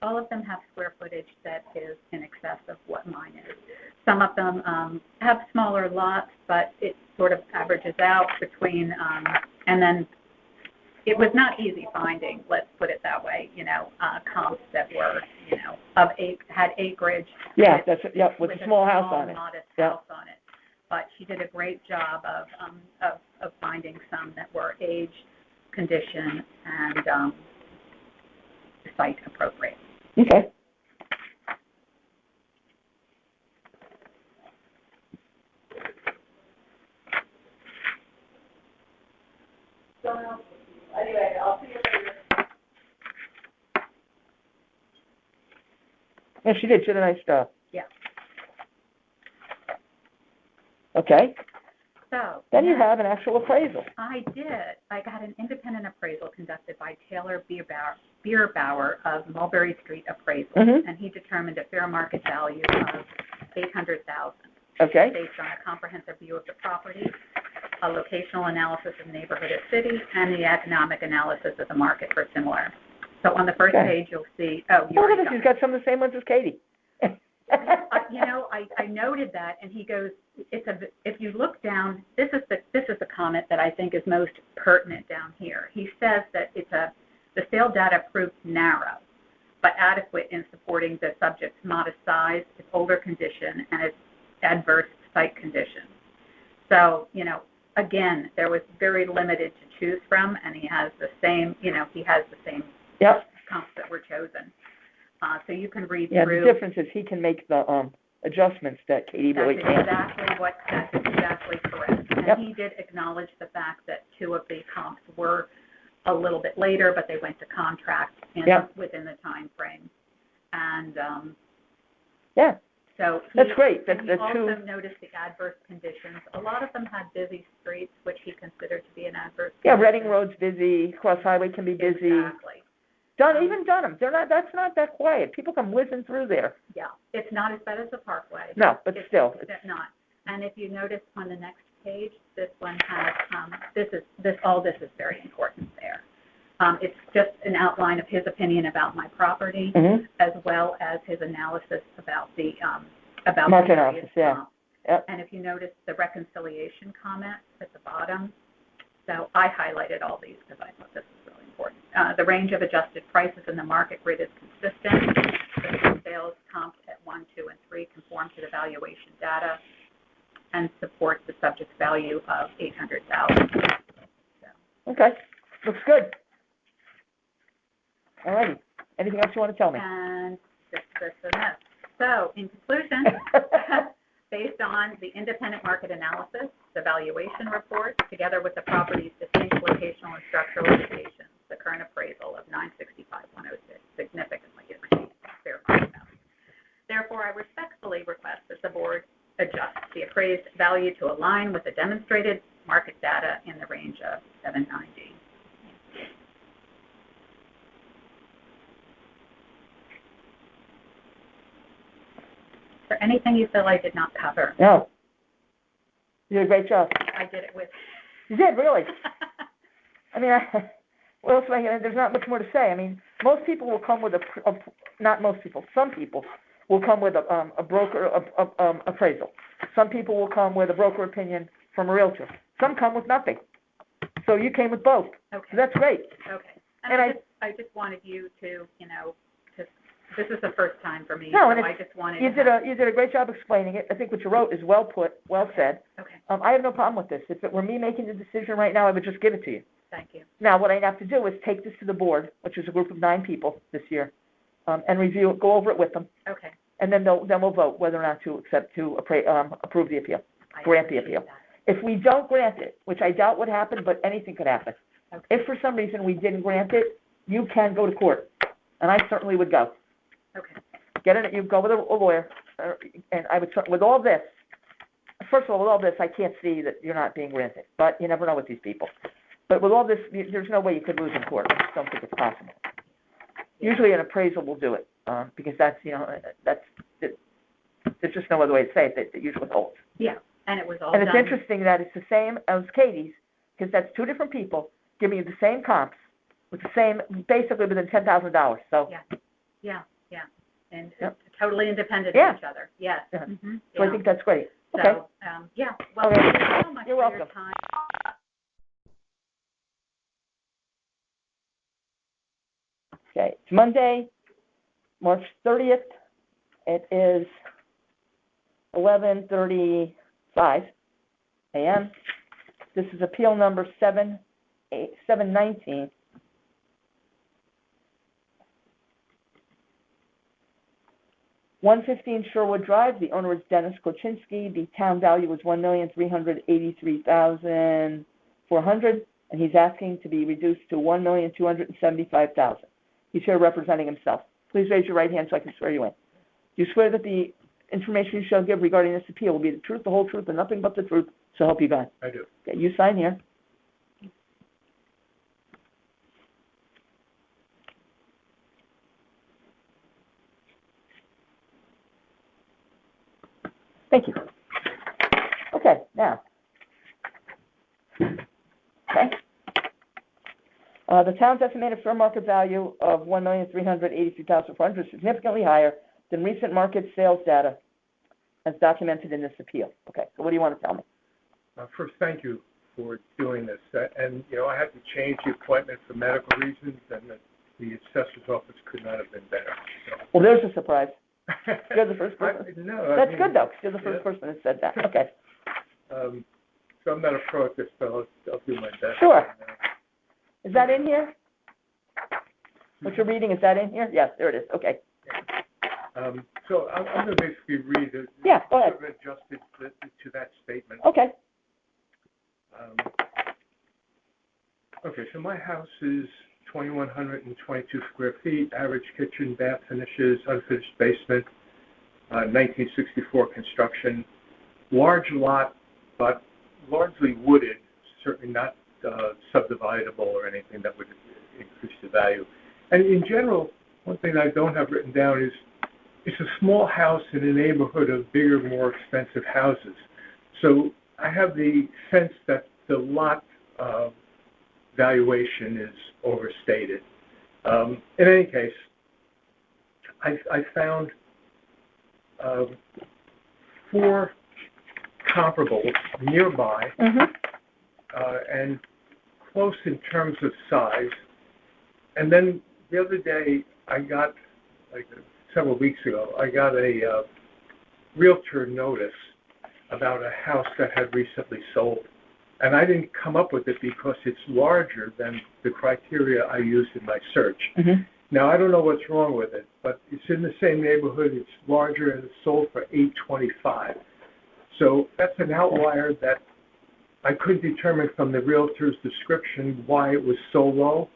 All of them have square footage that is in excess of what mine is. Some of them have smaller lots, but it sort of averages out between, and then it was not easy finding, let's put it that way, comps that were, had acreage. Yeah, with a small house on it. Modest Yeah. house on it. But she did a great job of finding some that were age, condition, and site appropriate. Okay. Anyway, I'll see you later. Yeah, she did. She did a nice job. Yeah. Okay. So Then you next, have an actual appraisal. I did. I got an independent appraisal conducted by Taylor Bierbauer of Mulberry Street Appraisal, Mhm. and he determined a fair market value of $800,000 Okay. based on a comprehensive view of the property, a locational analysis of the neighborhood of city, and the economic analysis of the market for similar. So on the first Okay. page, you'll see. Oh, look at this. She's got some of the same ones as Katie. I noted that, and he goes, if you look down, this is the comment that I think is most pertinent down here. He says that the sale data proved narrow, but adequate in supporting the subject's modest size, its older condition, and its adverse site conditions. So, again, there was very limited to choose from, and he has the same, Yep. comps that were chosen. So you can read Yeah, through. the difference is he can make the adjustments that Katie really can't. That's exactly correct. And Yep. he did acknowledge the fact that two of the comps were a little bit later, but they went to contract within the time frame. And Yeah. so That's great. he That's also two. noticed the adverse conditions. A lot of them had busy streets, which he considered to be an adverse Yeah, condition. Reading Road's busy. Cross Highway can be busy. Exactly. Even Dunham. That's not that quiet. People come whizzing through there. Yeah, it's not as bad as the Parkway. No, but still. It's not. And if you notice on the next page, this one has, this is very important there. It's just an outline of his opinion about my property, Mhm. as well as his analysis about the Market the analysis, yeah. comps. Yep. And if you notice the reconciliation comment at the bottom, so I highlighted all these because I thought this was really important. The range of adjusted prices in the market grid is consistent. The sales comped at 1, 2, and 3 conform to the valuation data and support the subject's value of $800,000. So. Okay. Looks good. All righty. Anything else you want to tell me? And this, and this. So, in conclusion, based on the independent market analysis, the valuation report, together with the property's distinct locational and structural indications, the current appraisal of $965,106 significantly exceeds fair market value. Therefore, I respectfully request that the board adjust the appraised value to align with the demonstrated market data in the range of $790. Is there anything you feel I did not cover? No. You did a great job. I did it with. You did, really. I mean, what else am I gonna, there's not much more to say. I mean, most people will come with not most people, some people will come with a broker appraisal. Some people will come with a broker opinion from a realtor. Some come with nothing. So you came with both. Okay. So that's great. Okay. And I just wanted you to, this is the first time for me, No, so and I just wanted You to did a great job explaining it. I think what you wrote is well put, well said. Okay, I have no problem with this. If it were me making the decision right now, I would just give it to you. thank you. Now, what I have to do is take this to the board, which is a group of 9 people this year, and review it, go over it with them, Okay. and then we'll vote whether or not to approve the appeal, I grant the appreciate appeal. If we don't grant it, which I doubt would happen, but anything could happen. that. Okay. If for some reason we didn't grant it, you can go to court, and I certainly would go. Okay. You go with a lawyer, and I would, with all this, first of all, with all this, I can't see that you're not being granted, but you never know with these people. But with all this, there's no way you could lose in court. I just don't think it's possible. Usually an appraisal will do it, because there's just no other way to say it, that usually holds. Yeah, and it was all And done. it's interesting that it's the same as Katie's, because that's 2 different people giving you the same comps with the same, basically within $10,000, so. Yeah. And Yep. totally independent Yeah. of each other. Yes. Yeah. Mhm. So I Yeah. think that's great. Okay. So, well, Okay. thank you so much You're for welcome. your time. Okay, it's Monday, March 30th. It is 11:35 a.m. This is appeal number 719. (115) Sherwood Drive. The owner is Dennis Koczynski. The town value is $1,383,400, and he's asking to be reduced to $1,275,000. He's here representing himself. Please raise your right hand so I can swear you in. Do you swear that the information you shall give regarding this appeal will be the truth, the whole truth, and nothing but the truth, so help you God? I do. Okay, you sign here. Thank you. Okay, now. Okay. The town's estimated fair market value of $1,383,400 is significantly higher than recent market sales data as documented in this appeal. Okay, so what do you want to tell me? First, thank you for doing this. And, I had to change the appointment for medical reasons, and the assessor's office could not have been better. So. Well, there's a surprise. You're the first person. That's mean, good, though, 'cause you're the first person that said that. Okay. So I'm not a pro at this, but I'll do my best. Sure. Is that in here? What you're reading, is that in here? Yes, there it is. Okay. So I'm going to basically read it. Yeah, go ahead. Sort of adjusted to that statement. Okay. Okay, so my house is 2,122 square feet, average kitchen, bath finishes, unfinished basement, 1964 construction, large lot, but largely wooded, certainly not subdividable or anything that would increase the value. And in general, one thing I don't have written down is it's a small house in a neighborhood of bigger, more expensive houses. So I have the sense that the lot valuation is overstated. In any case, I found 4 comparables nearby and close in terms of size. And then the other day, I got, several weeks ago, I got a realtor notice about a house that had recently sold. And I didn't come up with it because it's larger than the criteria I used in my search. Now, I don't know what's wrong with it, but it's in the same neighborhood, it's larger, and it's sold for $825. So that's an outlier that I couldn't determine from the realtor's description why it was so low.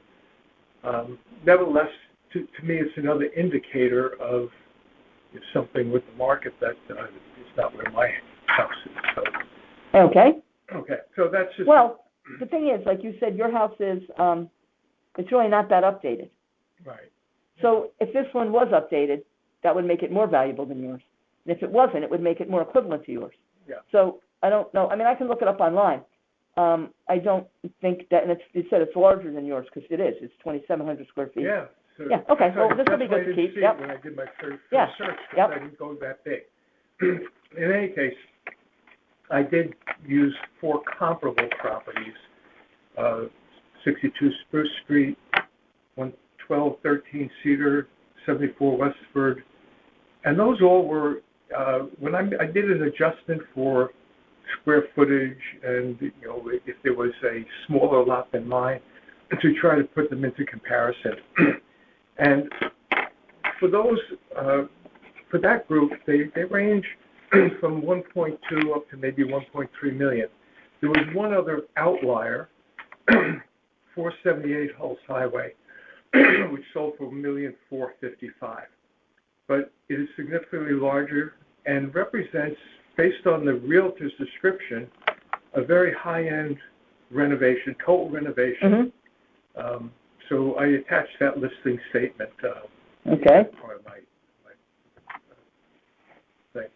Nevertheless, to me, it's another indicator of something with the market that is not where my house is. So. Okay. Okay, so that's just... Well, the thing is, like you said, your house is, it's really not that updated. Right. So if this one was updated, that would make it more valuable than yours. And if it wasn't, it would make it more equivalent to yours. Yeah. So I don't know. I mean, I can look it up online. I don't think that, and you said it's larger than yours, because it is. It's 2,700 square feet. Yeah. So Yeah, okay, so well, this will be good to keep, That's why I didn't see yep. it when I did my first Yeah, search, yep. because I didn't go that big. In any case, I did use 4 comparable properties, 62 Spruce Street, 1213 Cedar, 74 Westford, and those all were, when I did an adjustment for square footage and, if there was a smaller lot than mine, to try to put them into comparison. And for those, for that group, they range from 1.2 up to maybe 1.3 million. There was one other outlier, 478 Hulse Highway, which sold for $1,455,000. But it is significantly larger and represents, based on the realtor's description, a very high-end renovation, total renovation. So I attached that listing statement. Okay. Part of my thing.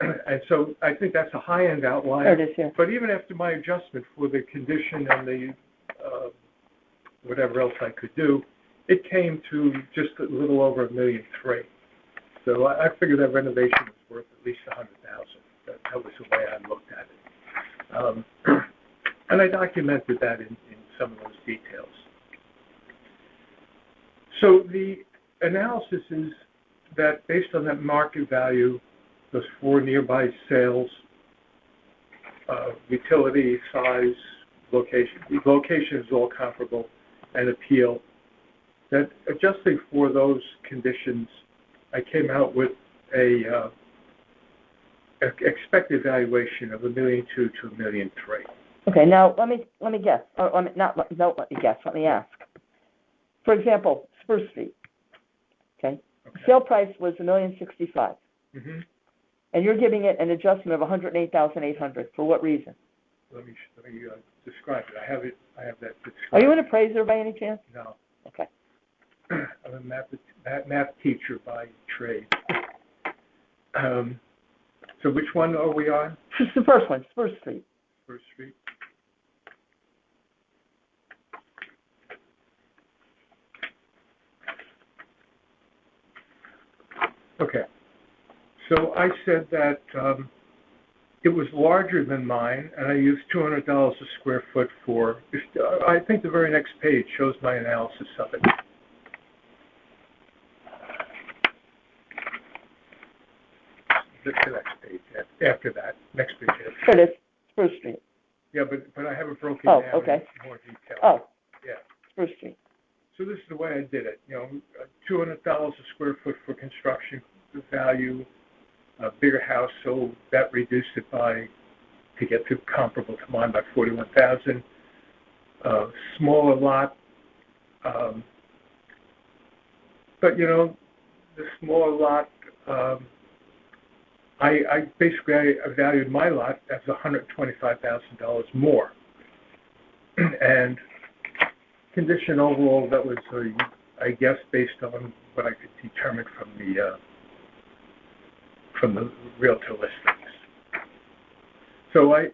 And so I think that's a high-end outlier. There it is here. But even after my adjustment for the condition and the whatever else I could do, it came to just a little over $1.3 million. So I figured that renovation was worth at least $100,000. That was the way I looked at it. And I documented that in some of those details. So the analysis is that based on that market value, those 4 nearby sales, utility, size, location is all comparable, and appeal, that adjusting for those conditions, I came out with a expected valuation of $1.2 million to $1.3 million. Okay, now let me guess. Or let me guess. Let me ask. For example, Spruce Street. Okay. Sale price was $1,065,000. Mm-hmm. And you're giving it an adjustment of $108,800. For what reason? Let me describe it. I have that described. Are you an appraiser by any chance? No. Okay. I'm a math teacher by trade. So which one are we on? It's the first one, Spruce Street. Spruce Street. Okay. So I said that it was larger than mine, and I used $200 a square foot for. I think the very next page shows my analysis of it. The next page after that. Next page. Here it is, Spruce Street. Yeah, but I have it broken down okay. in more detail. Oh. Yeah. Spruce Street. So this is the way I did it. $200 a square foot for construction value, a bigger house, so that reduced it to get to comparable to mine by $41,000. Smaller lot, but the smaller lot, I basically valued my lot as $125,000 more, and condition overall, that was I guess based on what I could determine from the realtor listings. So I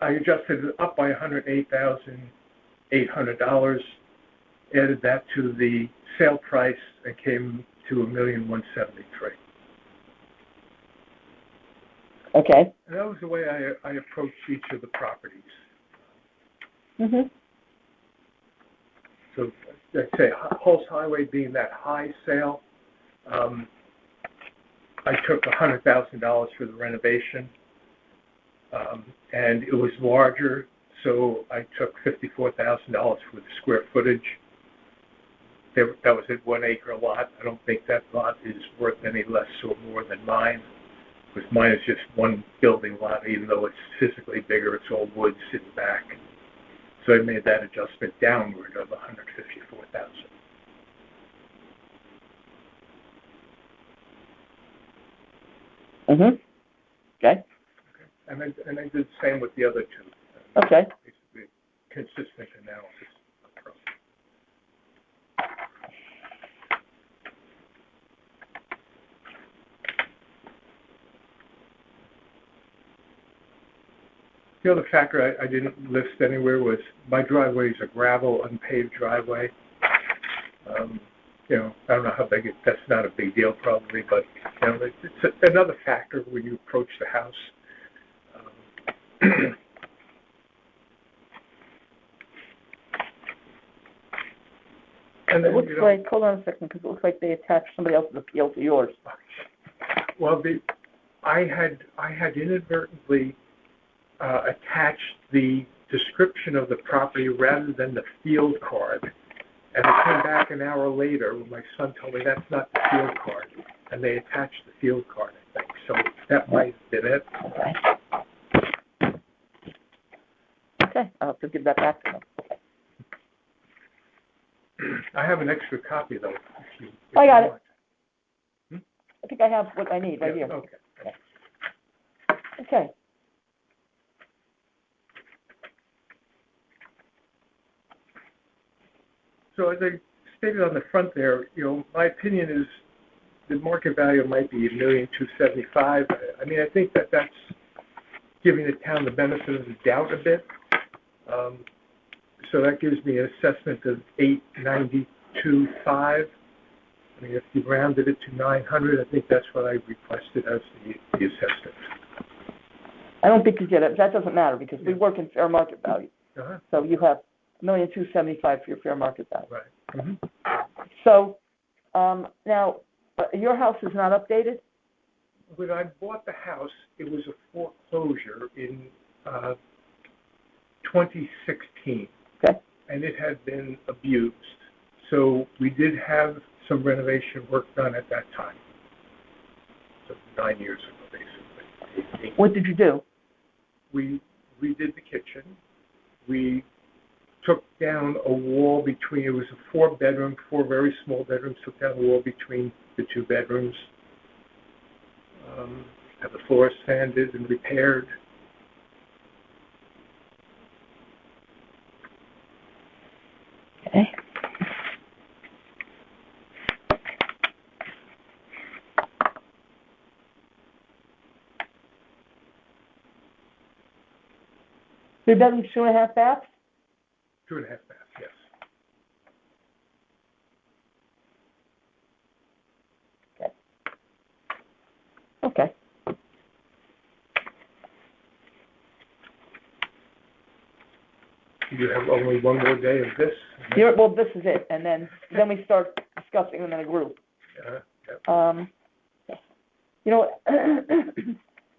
adjusted it up by $108,800, added that to the sale price, and came to $1,173,000. Okay. And that was the way I approached each of the properties. Mhm. So I'd say Hulse Highway being that high sale, I took $100,000 for the renovation, and it was larger, so I took $54,000 for the square footage. That was a 1 acre lot. I don't think that lot is worth any less or more than mine, because mine is just one building lot, even though it's physically bigger, it's all woods in the back. So I made that adjustment downward of $154,000. Mhm. Okay. And I did the same with the other two. Okay. Basically, consistent analysis approach. The other factor I didn't list anywhere was my driveway is a gravel, unpaved driveway. I don't know how big it, that's not a big deal probably, but it's another factor when you approach the house. And It then, looks you know, like, hold on a second, because it looks like they attached somebody else's appeal to yours. well, I had inadvertently attached the description of the property rather than the field card. And I came back an hour later when my son told me that's not the field card. And they attached the field card, I think. So that might have been it. Okay. Okay, I'll have to give that back to them. I have an extra copy, though. If I got you it. want. I think I have what I need right Yeah, here. okay. Okay. So as I stated on the front there, you know, my opinion is the market value might be $1,275,000. I mean, I think that's giving the town the benefit of the doubt a bit. So that gives me an assessment of $892,500. I mean, if you rounded it to $900,000, I think that's what I requested as the assessment. I don't think you get it. That doesn't matter because we work in fair market value. Uh-huh. So you have $1,275,000 for your fair market value. Right. Mm-hmm. So, now, your house is not updated? When I bought the house, it was a foreclosure in 2016. Okay. And it had been abused. So we did have some renovation work done at that time. So 9 years ago, basically. What did you do? We redid the kitchen. We took down a wall between, it was a 4-bedroom, 4 very small bedrooms, took down the wall between the 2 bedrooms. Had the floor sanded and repaired. Okay. Three bedrooms, 2.5 baths? 2.5 baths, yes. Okay. You have only one more day of this. Well, this is it, and then we start discussing them in a group. Yep. You know,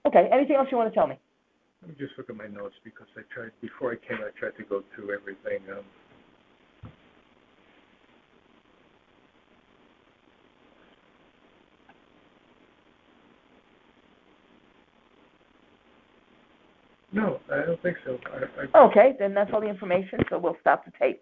okay, anything else you want to tell me? Let me just look at my notes because before I came, I tried to go through everything. No, I don't think so. Okay, then that's all the information, so we'll stop the tape.